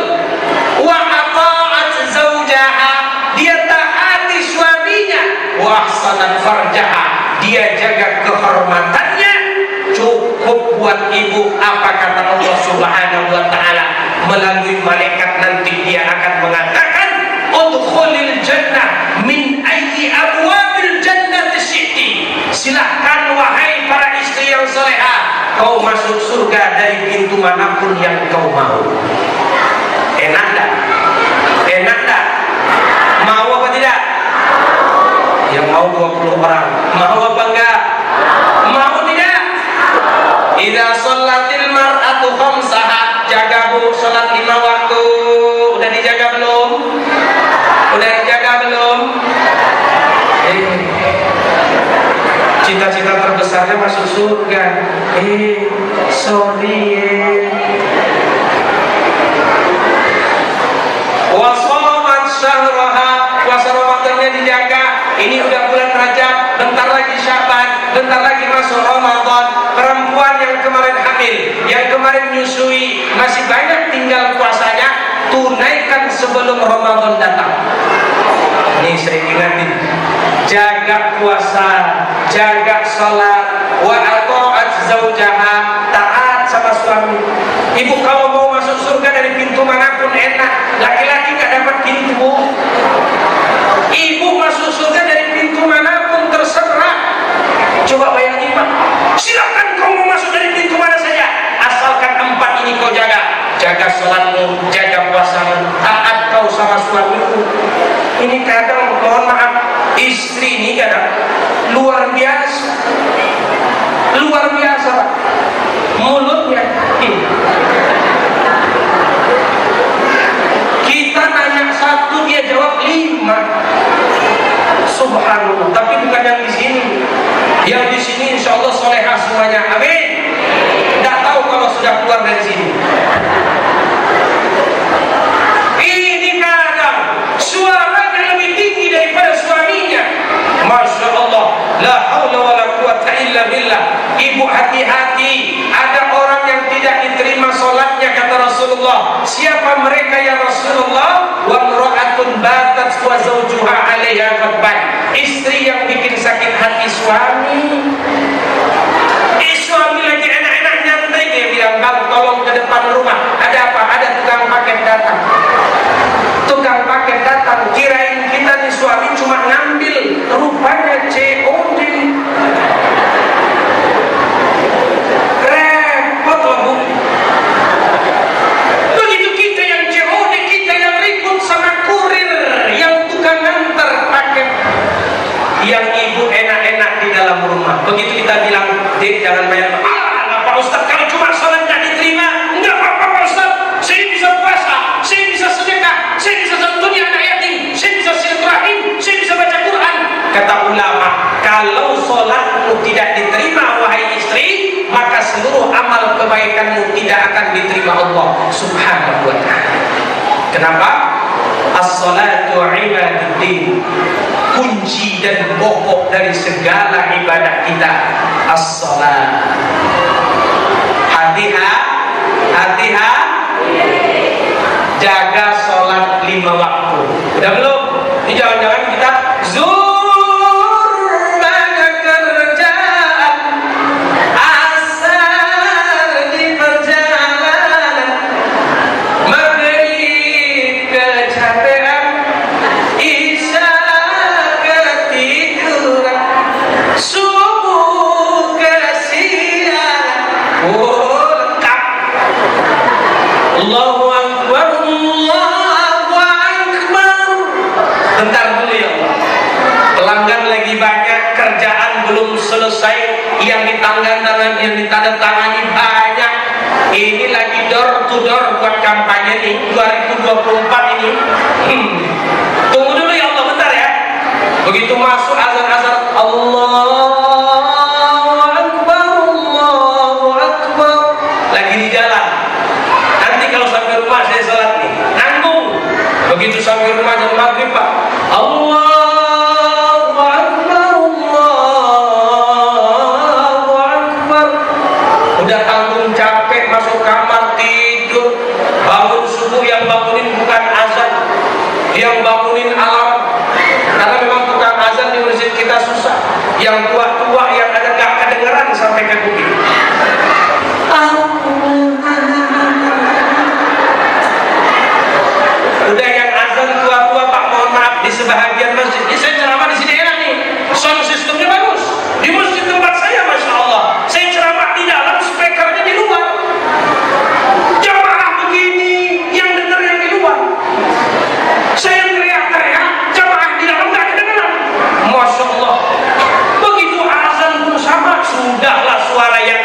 wa ata'at zawjaha, dia taati suaminya, wa ahsanat farjaha, dia jaga kehormatannya. Cukup buat ibu apa kata Allah Subhanahu wa ta'ala melalui malaikat, nanti dia akan mengatakan, udkhulil jannah min ayyi abwabil jannati syi'ti, silahkan wahai para istri yang salehah, kau masuk surga dari pintu manapun yang kau mau. Enak tak? Enak tak? Mau apa tidak? Yang mau 20 orang. Mau apa enggak? Mau tidak? Idza shallatil mar'atu khamsaha, jaga bu salat 5 waktu. Udah dijaga belum? Udah dijaga belum? Cita-cita terbesarnya masuk surga. Sorry. puasa Ramadannya dijaga. Ini udah bulan Rajab, bentar lagi Syaban, bentar lagi masuk Ramadan. Perempuan yang kemarin hamil, yang kemarin menyusui, masih banyak tinggal puasanya, tunaikan sebelum Ramadan datang. Ini saya ingatin, jaga puasa, jaga sholat, wa ata'at zaujaha, taat sama suami. Ibu kalau mau masuk surga dari pintu manapun enak, laki-laki gak dapat pintu. Ibu masuk surga dari pintu manapun terserah. Coba bayangin Pak, silakan kau mau masuk dari pintu mana saja, asalkan 4 ini kau jaga. Jaga sholatmu, jaga puasamu, taat kau sama suamimu. Ini kadang, mohon maaf, istri ini kadang luar biasa Pak, mulutnya. Kita nanya 1, dia jawab 5. Subhanallah. Tapi bukan yang di sini. Yang di sini insya Allah solehah semuanya. Amin. Tidak tahu kalau sudah keluar dari sini. Ini kadang suaranya lebih tinggi daripada suaminya. Masya Allah. La haula wa la quwata illa billah. Ibu hati-hati. Ada orang yang tidak diterima sholatnya, kata Rasulullah. Siapa mereka ya Rasulullah? Wa mra'atun batat wa zawjuha 'alaiha ghadban. Istri yang bikin sakit hati suami. Suami lagi enak-enak nyantai, dia bilang, "Bang, tolong ke depan rumah. Ada apa? Ada tukang paket datang." Tukang paket datang, kirain kita nih suami cuma ngambil, rupanya COD. Repot loh Bu. Begitu kita yang COD, kita yang ribut sama kurir yang tukang nganter paket. Yang ibu enak-enak di dalam rumah. Begitu kita bilang, "Dek, jangan bayar." "Ah, Pak Ustaz, kalau cuma salat nggak diterima." "Enggak apa-apa Pak Ustaz, saya bisa puasa, saya bisa sedekah, saya bisa santuni anak yatim, saya bisa silaturahim, saya bisa baca Quran." Kata ulama, kalau sholatmu tidak diterima wahai istri, maka seluruh amal kebaikanmu tidak akan diterima Allah Subhanahu wa ta'ala. Kenapa? As-salatu ibaduddin. Kunci dan pokok dari segala ibadah kita as-salat. Hati-hati, jaga sholat 5 waktu. Udah belum? Ini jangan-jangan kita banyak kerjaan, asal di perjalanan, maghrib kecapean, isya ketiduran, subuh kesiangan. Lengkap. Allahu Akbar, Allahu Akbar. Bentar dulu ya Allah. Pelanggan lagi banyak, kerjaan belum selesai, yang ditandatangani banyak. Ini lagi door to door buat kampanye nih 2024 ini. Tunggu dulu ya Allah, bentar ya. Begitu masuk azan-azan, Allahu Akbar, lagi di jalan. Nanti kalau sampai rumah saya salat nih, nanggung. Begitu sampai rumah jam maghrib Pak, Allahu Akbar. Udah tanggung capek, masuk kamar tidur. Bangun subuh, yang bangunin bukan azan, yang bangunin alam. Karena memang tukang azan di masjid kita susah. Yang tua-tua yang ada gak kedengeran sampai ke kuping. Udah yang azan tua-tua Pak, mohon maaf, di sebahagian masjid. Ini saya ceramah di sini enak nih, sound systemnya bagus. Di masjid tempat saya, masya Allah, saya ceramah di dalam, speakernya di luar. Jamaah begini, yang dengar yang di luar. Saya teriak-teriak, jamaah di dalam gak kedengeran. Masya Allah. Begitu azan pun sama, sudahlah suara yang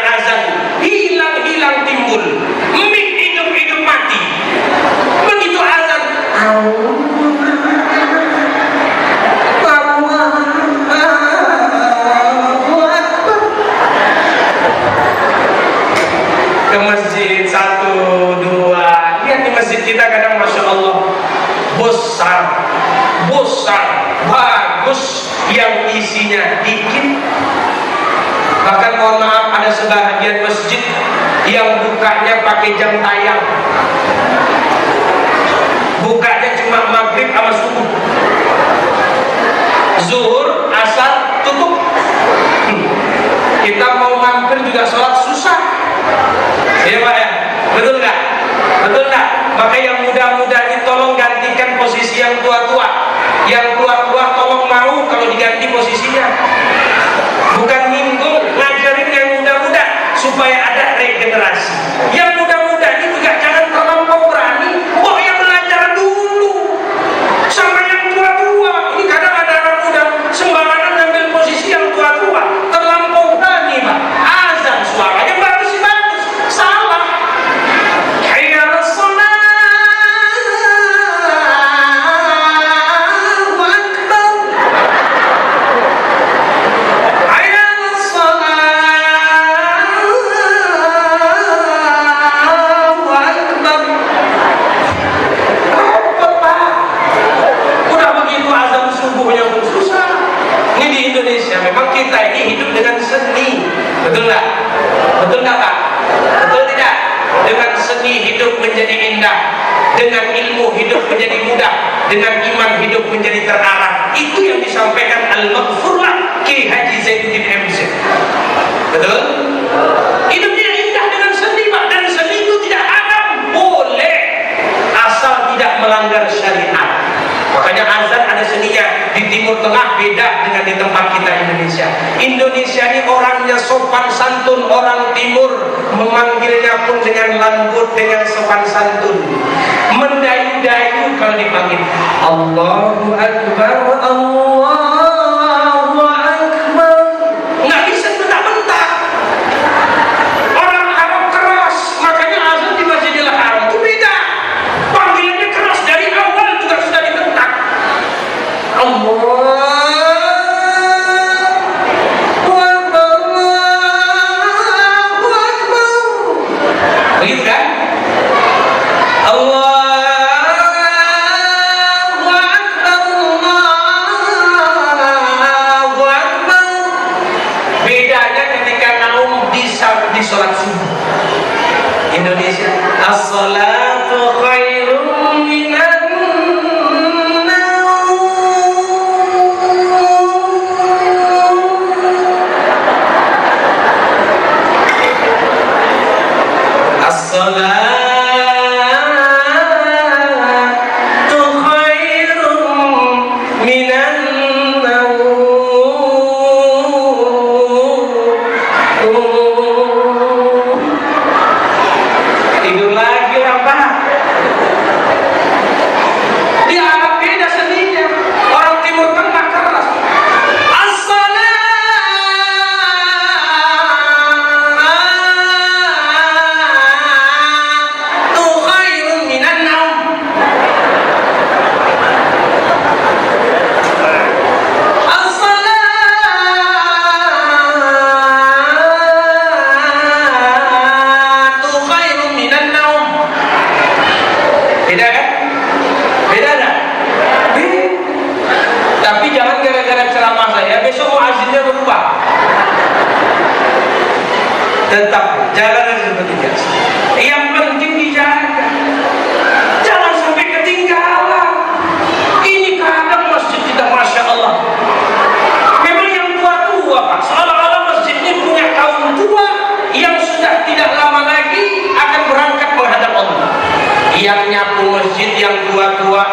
besar, bagus, yang isinya dikit. Bahkan mohon maaf, ada sebahagian masjid yang bukanya pakai jam tayang, bukanya cuma maghrib sama subuh, zuhur, asar, tutup. Kita mau mampir juga sholat susah, ya Pak ya, betul nggak? Betul nggak? Maka yang muda-muda ini tolong gantikan posisi yang tua-tua. Yang tua-tua tolong mau kalau diganti posisinya. Bukan minggu ngajarin yang muda-muda supaya ada regenerasi. Yang muda-muda ini juga jangan terlampau berani. Kok yang belajar dulu sama yang tua-tua. Ini kadang ada anak muda sembarangan ngambil posisi yang tua-tua. Terlampau berani, Pak. Azan suaranya bagus-bagus, salah. Kita ini hidup dengan seni, betul nggak? Betul nggak Pak? Betul tidak? Dengan seni hidup menjadi indah, dengan ilmu hidup menjadi mudah, dengan iman hidup menjadi terarah. Itu yang disampaikan Al-Maghfurlah Ki Haji Zainuddin MC. Betul? Hidupnya indah dengan seni, Pak, dan seni itu tidak haram, boleh, asal tidak melanggar syariat. Makanya azan ada seninya. Di Timur Tengah beda dengan di tempat kita Indonesia. Indonesia ini orangnya sopan santun. Orang Timur memanggilnya pun dengan lembut, dengan sopan santun. Mendayu-dayu kalau dipanggil Allahu Akbar, Allahu Akbar. Nggak bisa bentak-bentak. Orang Arab keras, makanya azan di Masjidil Haram itu beda. Panggilannya keras dari awal juga sudah dibentak. Allah. Begitu kan? Allahu Akbar, Allahu Akbar. Bedanya ketika naum di sholat subuh Indonesia, as-salatu khairun minan naum. As-salatu khairun minan naum. Tidur lagi orang Barat. Di Arab beda seninya. Orang Timur Tengah keras. As-salatu khairun minan naum. As-salatu khairun minan naum. Beda kan? Beda tak? Beda. Tapi jangan gara-gara ceramah saya besok muazzinnya berubah. Tetap jalan seperti biasa. Yang penting dijaga. Jangan sampai ketinggalan. Ini kadang masjid kita Masya Allah. Memang yang tua-tua Pak, seolah-olah masjid ini punya kaum tua yang sudah tidak lama lagi akan berangkat menghadap Allah. Yang nyapu masjid yang tua-tua,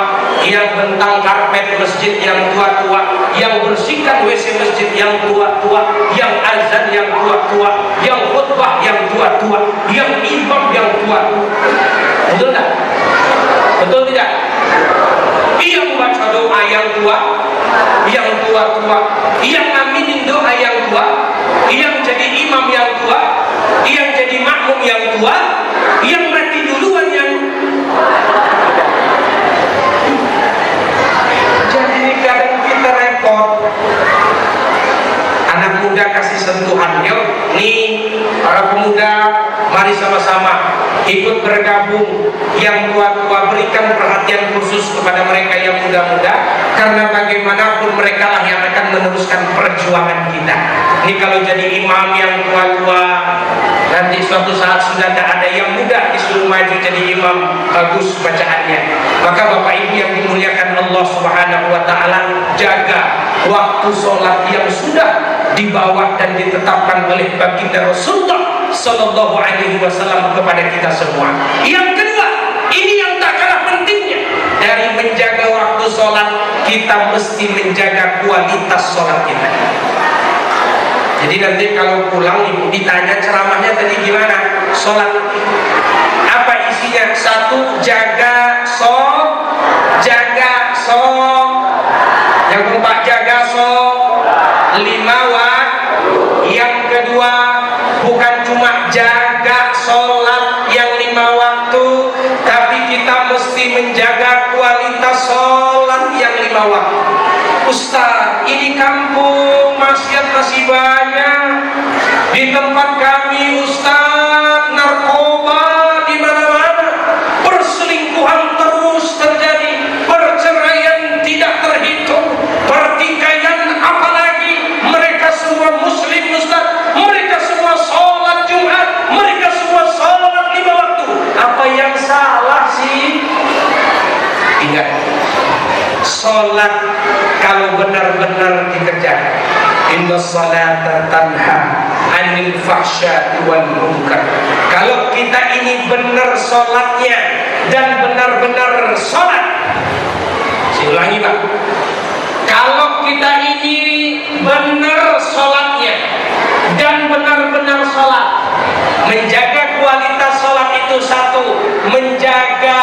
yang bentang karpet masjid yang tua-tua, yang bersihkan WC masjid yang tua-tua, yang azan yang tua-tua, yang khutbah yang tua-tua, yang imam yang tua-tua. Betul tak? Betul tidak? Yang baca doa yang tua, yang tua-tua, yang aminin doa yang tua, yang jadi imam yang tua, yang jadi makmum yang tua, yang mati duluan yang. Jadi kadang kita repot. Anak muda kasih sentuhan, yuk nih para pemuda, mari sama-sama ikut bergabung. Yang tua-tua berikan perhatian khusus kepada mereka yang muda-muda, karena bagaimanapun mereka lah yang akan meneruskan perjuangan kita. Ini kalau jadi imam yang tua-tua, nanti suatu saat sudah tidak ada yang muda disuruh maju jadi imam, bagus bacaannya. Maka Bapak Ibu yang dimuliakan Allah Subhanahu wa taala, jaga waktu sholat yang sudah dibawa dan ditetapkan oleh baginda Rasulullah Sallallahu Alaihi Wasallam kepada kita semua. Yang kedua, ini yang tak kalah pentingnya, dari menjaga waktu sholat, kita mesti menjaga kualitas sholat kita. Jadi nanti kalau pulang ibu ditanya ceramahnya tadi gimana sholat, apa isinya? Satu, jaga yang keempat jaga lima waktu. Yang kedua, bukan cuma jaga sholat yang 5 waktu, tapi kita mesti menjaga kualitas sholat yang 5 waktu. Ustaz, ini kampung maksiat masih banyak. Di tempat kami Ustaz, narkoba di mana-mana, perselingkuhan terus terjadi, perceraian tidak terhitung, pertikaian apalagi. Mereka semua muslim Ustaz, mereka semua sholat Jumat, mereka semua sholat 5 waktu. Apa yang salah sih? Ingat, sholat kalau benar-benar dikerjakan, inna salata tanha anil fahsya'i wal munkar. Kalau kita ini benar sholatnya dan benar-benar sholat, saya ulangi Pak, kalau kita ini benar sholatnya dan benar-benar sholat, menjaga kualitas sholat itu satu, menjaga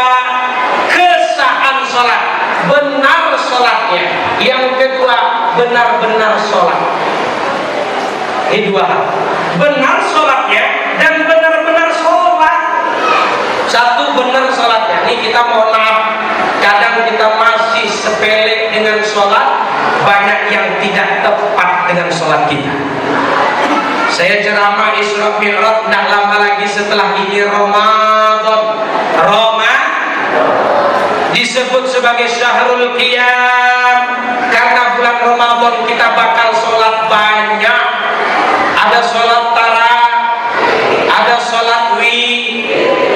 kesahan sholat, benar sholatnya. Yang kedua, benar-benar sholat. Ini 2 hal, benar sholatnya dan benar-benar sholat. Satu, benar sholatnya. Ini kita mohon maaf, kadang kita masih sepele dengan sholat, banyak yang tidak tepat dengan sholat kita. Saya ceramah Isra Mi'raj tidak lama lagi setelah ini Ramadan. Disebut sebagai Syahrul Qiyam karena bulan Ramadan kita bakal sholat banyak. Ada sholat tarawih, ada sholat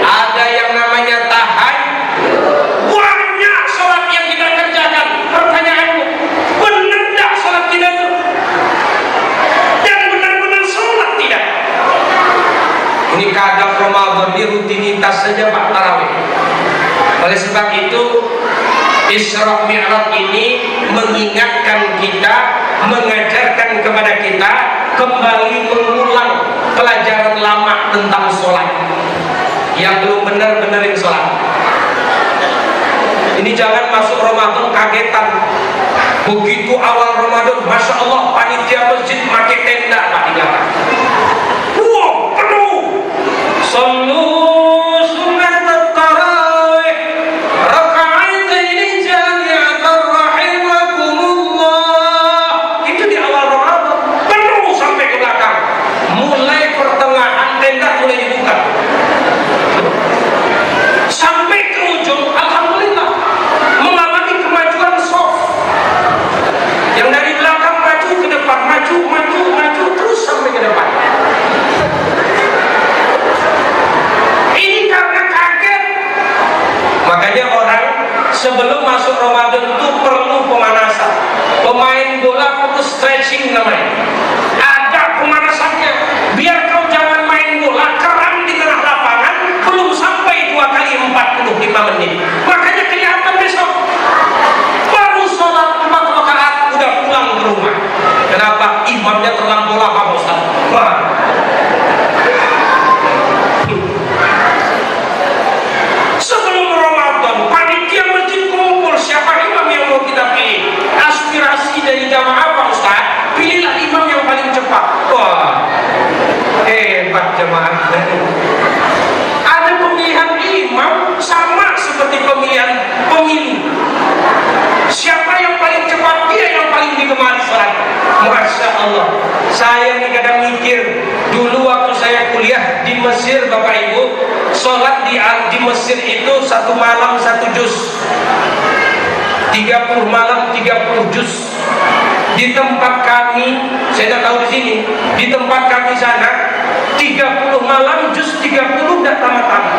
ada yang namanya tahajud. Banyak sholat yang kita kerjakan. Pertanyaanku, benar tak sholat kita itu? Dan benar-benar sholat tidak? Ini kadang Ramadan ini rutinitas saja Pak tarawih. Oleh sebab itu, Isra Mi'raj ini mengingatkan kita, mengajarkan kepada kita kembali mengulang pelajaran lama tentang sholat. Yang belum benar-benarin sholat, ini jangan masuk Ramadan kagetan. Begitu awal Ramadan, Masya Allah, panitia masjid pakai tenda Pak di belakang. Wow, penuh. Sallu sunat tarawih raka'atain jami'atan rahimakumullah. Itu di awal Ramadan, penuh sampai ke belakang. Mulai pertengahan tenda mulai dibuka sampai ke ujung, alhamdulillah mengalami kemajuan soft. Yang dari belakang maju ke depan, maju terus sampai ke depan. Ini karena kaget. Makanya orang sebelum masuk Ramadan itu perlu pemanasan. Pemain bola perlu stretching namanya. Ada pemanasannya. Biar kau jangan main bola keram di tengah lapangan belum sampai 2 kali 45 menit. Makanya kelihatan besok baru sholat 4 rakaat udah pulang ke rumah. Kenapa? Imamnya terlampau lama Ustaz. Sebelum Ramadan, panitia masjid kumpul, siapa imam yang mau kita pilih? Aspirasi dari jamaah Pak Ustaz, pilihlah imam yang paling cepat. Wah, hebat jamaah. Ada pemilihan imam sama seperti pemilihan pemilu. Siapa yang paling cepat, dia yang paling digemari sholat. Masya Allah. Saya nih kadang mikir, dulu waktu saya kuliah di Mesir Bapak Ibu, sholat di Mesir itu satu malam satu juz, 30 malam 30 juz. Di tempat kami, saya tak tahu di sini, di tempat kami sana 30 malam juz 30 tidak tamat-tamat.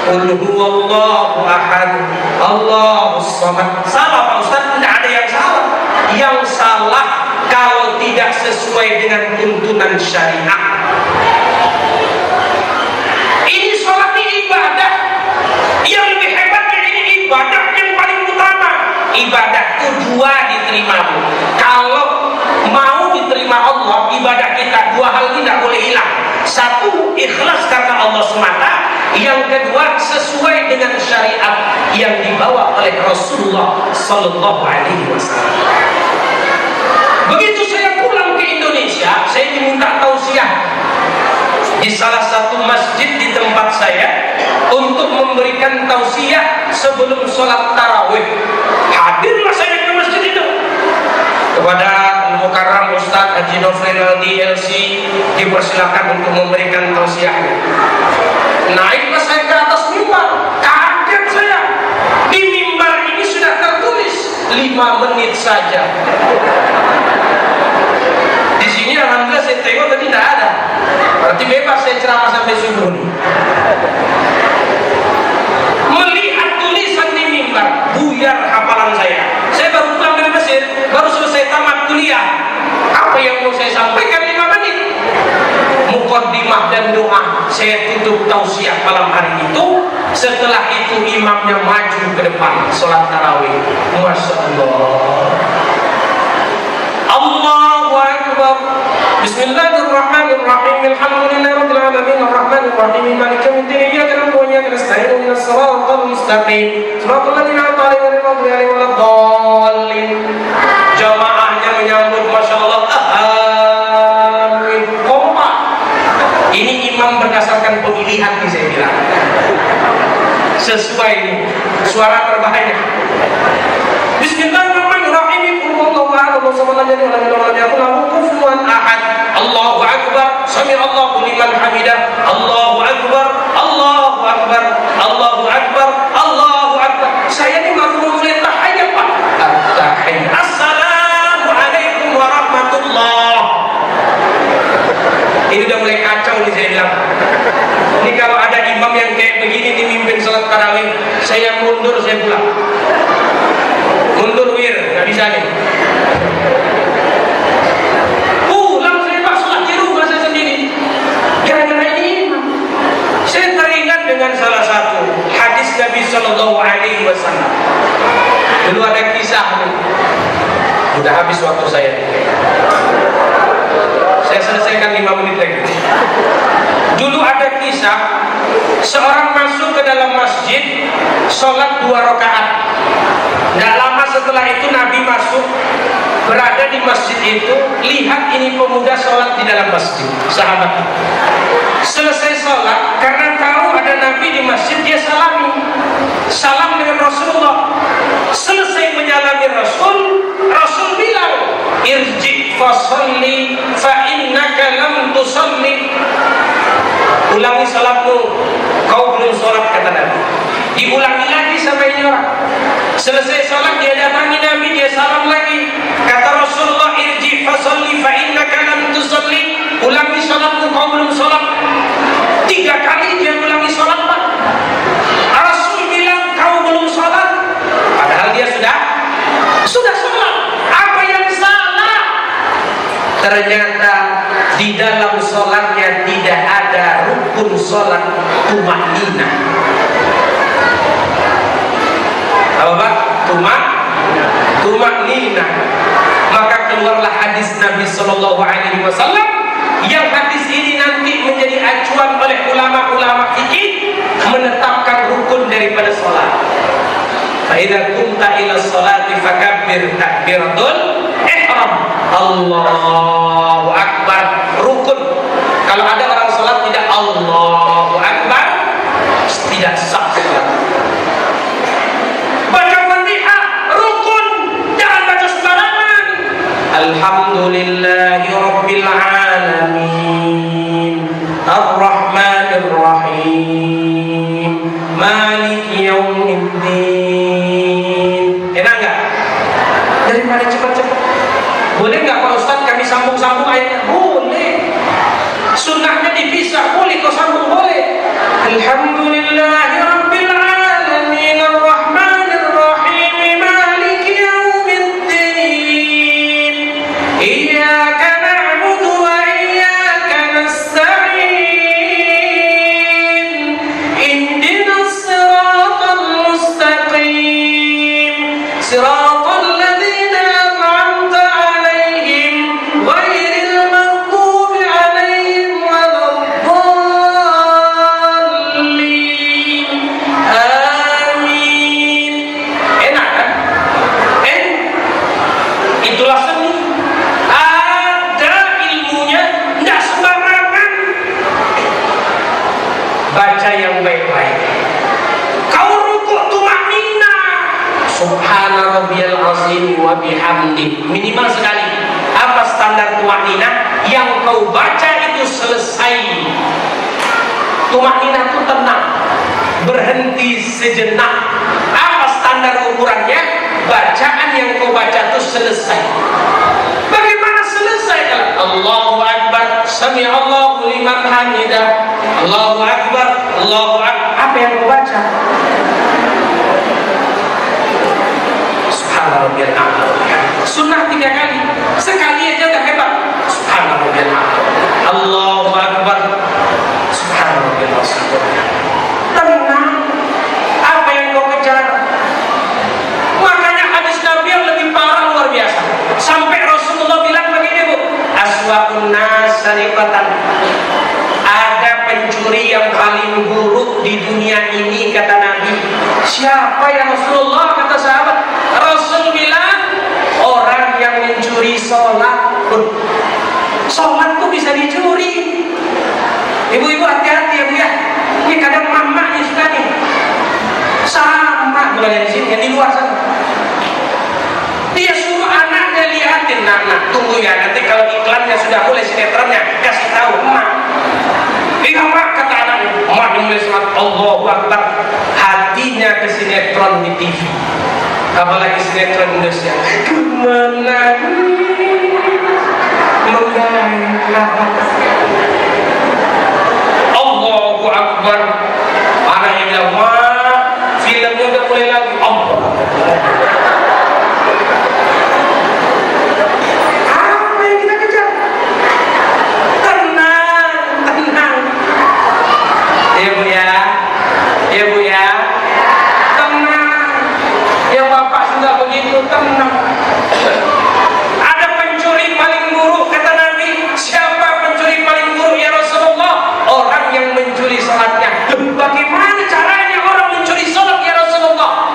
Qul huwallahu ahad, Allahus samad. Salah Pak Ustaz? Tidak ada yang salah. Yang salah kalau tidak sesuai dengan tuntunan syariat. Ini sholat ini ibadah. Yang lebih hebatnya ini ibadah yang paling utama. Ibadah itu dua diterima. Kalau mau diterima Allah, ibadah kita dua hal tidak boleh hilang. Satu, ikhlas karena Allah semata. Yang kedua, sesuai dengan syariat yang dibawa oleh Rasulullah Sallallahu Alaihi Wasallam. Begitu saya pulang ke Indonesia, saya diminta tausiah di salah satu masjid di tempat saya untuk memberikan tausiah sebelum sholat tarawih. Hadirlah saya ke masjid itu. Kepada Al-Mukarram Ustaz Haji Nofril DLC dipersilakan untuk memberikan tausiahnya. Naiklah saya ke atas mimbar, kaget saya. Di mimbar ini sudah tertulis 5 menit saja. Di sini alhamdulillah saya tengok tadi tidak ada. Berarti bebas saya ceramah sampai subuh. Melihat tulisan di mimbar, buyar hafalan saya. Saya baru pulang dari Mesir, baru selesai tamat kuliah. Apa yang mau saya sampaikan 5 menit? Muqaddimah dan doa. Saya tutup tausiah malam hari itu. Setelah itu imamnya maju ke depan sholat tarawih. Masya Allah. Allahu Akbar. Bismillahirrahmanirrahim. Alhamdulillahirabbil alamin arrahmanir rahim maliki yaumiddin iyyaka na'budu wa iyyaka nasta'in ihdinas siratal mustaqim siratal ladzina an'amta 'alaihim ghairil maghdubi 'alaihim waladdallin. Jamaahnya menyambut Masya Allah. Amin. Kompak. Ini imam berdasarkan pemilihan nih saya bilang. Sesuai ini suara terbaiknya. Bismillahirrahmanirrahim. Qul huwallahu ahad, Allahu samad, lam yalid walam yakul lahu kufuwan ahad. Allahu akbar. Sami'allahu liman hamidah. Allahu akbar. Allahu akbar. Allahu akbar. Allahu akbar. Saya ini baru mulai tahiyat Pak. At-tahiyat. Assalamualaikum warahmatullah. Ini udah mulai kacau nih saya bilang. Ini kalau ada imam yang kayak begini dimimpin salat tarawih, saya mundur, saya pulang. Mundur wir, nggak bisa nih. Pulang saya Pak, sholat di rumah saya sendiri. Gara-gara ini saya teringat dengan salah satu hadis Nabi Sallallahu Alaihi Wasallam. Dulu ada kisah nih. Udah habis waktu saya. Saya selesaikan 5 menit lagi. Dulu ada kisah seorang masuk ke dalam masjid, sholat 2 rakaat. Tidak lama setelah itu Nabi masuk, berada di masjid itu, lihat ini pemuda sholat di dalam masjid, sahabat. Selesai sholat, karena tahu ada Nabi di masjid, dia salami, salam dengan Rasulullah. Selesai menyalami Rasul, Rasul bilang, irji fasalli fa innaka lam tusalli. Ulangi salatmu, kau belum sholat, kata Nabi. Diulangi lagi sampai ini orang. Selesai sholat dia datangi Nabi, dia salam lagi. Kata Rasulullah, irji fasalli fa innaka lam tusalli. Ulangi salatmu, kau belum sholat. 3 kali dia ulangi sholat Pak. Rasul bilang kau belum sholat, padahal dia sudah sholat. Apa yang salah? Ternyata di dalam sholatnya tidak ada rukun sholat tumanina. Apa Pak? Tumanina. Maka keluarlah hadis Nabi Sallallahu Alaihi Wasallam, yang hadis ini nanti menjadi acuan oleh ulama-ulama fikih menetapkan rukun daripada sholat. Fa'idha kunta ila sholati fakabbir takbiratul ihram. Allahu Akbar, rukun. Kalau ada orang sholat tidak Allahu Akbar, tidak sah sholat. Baca Fatihah, rukun, jangan baca sembarangan. Alhamdulillahi Rabbil Alamin. Enak nggak? Daripada cepat-cepat. Boleh nggak Pak Ustadz kami sambung-sambung ayatnya? Boleh. Sunnahnya dipisah, boleh kau sambung, boleh. Alhamdulillahi Rabbil Alamin Ar-Rahmanir Rahim Maliki Yawmiddin Iyyaka na'budu wa iyyaka nasta'in Ihdinas siratal mustaqim Siratal ladzina an'amta 'alaihim ghairil maghdubi 'alaihim waladdallin. Amin. Enak kan? Itulah seni. Ada ilmunya, tidak sembarangan. Baca yang baik-baik. Kau rukuk tumakninah. Subhana rabbiyal azim wa bihamdi. Minimal sekali. Apa standar tumakninah? Yang kau baca itu selesai. Tumakninah itu tenang, berhenti sejenak. Apa standar ukurannya? Bacaan yang kau baca itu selesai. Bagaimana selesai? Allahu Akbar, Sami Allahu liman hamidah. Allahu Akbar, Allahu Akbar. Apa yang kau baca? Subhanarabbiyal a'la. Sunnah 3 kali. Sekali aja udah hebat. Subhanarabbiyal a'la. Allahu Akbar. Subhanarabbiyal azim. Tenang. Apa yang kau kejar? Makanya hadis Nabi yang lebih parah luar biasa. Sampai Rasulullah bilang begini, Bu. Aswaqun nas sariqatan. Ada pencuri yang paling buruk di dunia ini, kata Nabi. Siapa ya Rasulullah? Kata sahabat. Rasul bilang orang yang mencuri sholat. Sholat tuh bisa dicuri. Ibu-ibu hati-hati ya Bu ya. Ini kadang mamanya suka nih. Sama bukan di sini, yang di luar sana. Dia suruh anaknya lihatin, nak tunggu ya, nanti kalau iklannya sudah mulai sinetronnya kasih tahu emak. Iya mak, kata anaknya. Emak dimulai sholat Allahu Akbar. Hatinya ke sinetron di TV. Apalagi sinetron Indonesia. Kemana Allahu Akbar. Anaknya bilang, wah, filmnya udah mulai lagi. Allah. Apa yang kita kejar? Tenang, tenang. Ya Bu ya, ya Bu ya. Yang bapak sudah begitu tenang. Ada pencuri paling buruk, kata Nabi. Siapa pencuri paling buruk ya Rasulullah? Orang yang mencuri salatnya. Bagaimana caranya orang mencuri salat ya Rasulullah?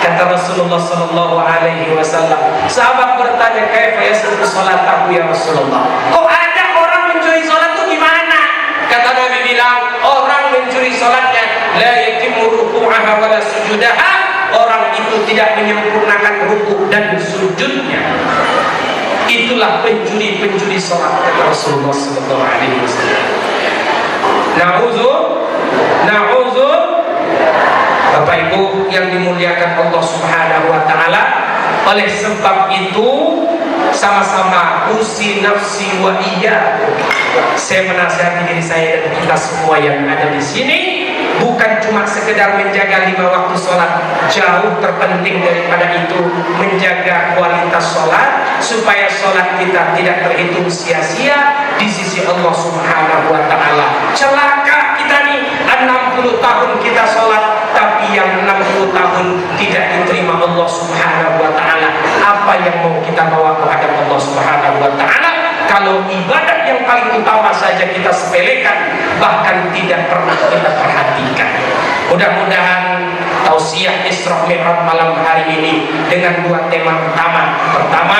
Kata Rasulullah sallallahu alaihi wasallam. Sahabat bertanya, "Kaifa yasrifu salatahu ya Rasulullah?" Kok ada orang mencuri salat itu gimana? Kata Nabi bilang, orang mencuri salatnya la yatimmu ruku'aha wa la sujudaha. Orang itu tidak menyempurnakan rukuk dan sujudnya. Itulah pencuri-pencuri salat, kata Rasulullah sallallahu alaihi wasallam. Na'udzu Bapak Ibu yang dimuliakan Allah Subhanahu wa taala. Oleh sebab itu sama-sama usi nafsi wa iyyakum. Saya menasihati diri saya dan kita semua yang ada di sini, bukan cuma sekedar menjaga 5 waktu sholat. Jauh terpenting daripada itu menjaga kualitas sholat, supaya sholat kita tidak terhitung sia-sia di sisi Allah Subhanahu wa ta'ala. Celaka kita nih, 60 tahun kita sholat, tapi yang 60 tahun tidak diterima Allah Subhanahu wa ta'ala. Apa yang mau kita bawa menghadap Allah Subhanahu wa ta'ala kalau ibadah yang paling utama saja kita sepelekan, bahkan tidak pernah kita perhatikan? Mudah-mudahan tausiah Isra Mi'raj malam hari ini dengan 2 tema utama. Pertama,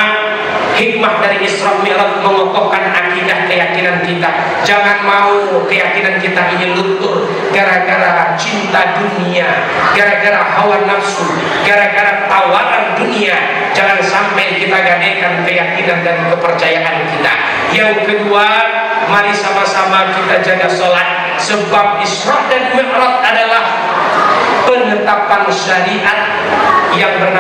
hikmah dari Isra Mi'raj mengokohkan akidah keyakinan kita. Jangan mau keyakinan kita ini luntur gara-gara cinta dunia, gara-gara hawa nafsu, gara-gara tawaran dunia. Jangan sampai kita gadaikan keyakinan dan kepercayaan kita. Yang kedua, mari sama-sama kita jaga sholat. Sebab Isra dan Mi'raj adalah penetapan syariat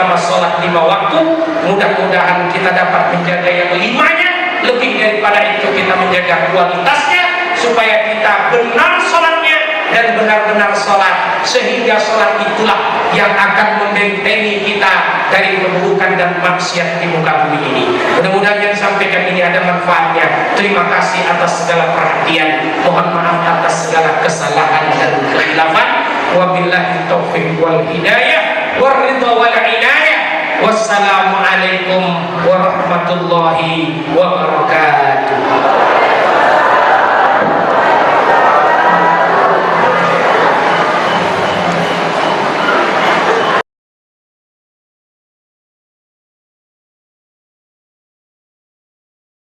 pertama sholat 5 waktu, mudah-mudahan kita dapat menjaga yang 5-nya, lebih daripada itu kita menjaga kualitasnya, supaya kita benar sholatnya dan benar-benar sholat, sehingga sholat itulah yang akan membentengi kita dari keburukan dan maksiat di muka bumi ini. Mudah-mudahan yang disampaikan ini ada manfaatnya. Terima kasih atas segala perhatian, mohon maaf atas segala kesalahan dan kekhilafan. Wabillahi taufiq wal hidayah war ridha wal inayah. Wassalamualaikum warahmatullahi wabarakatuh.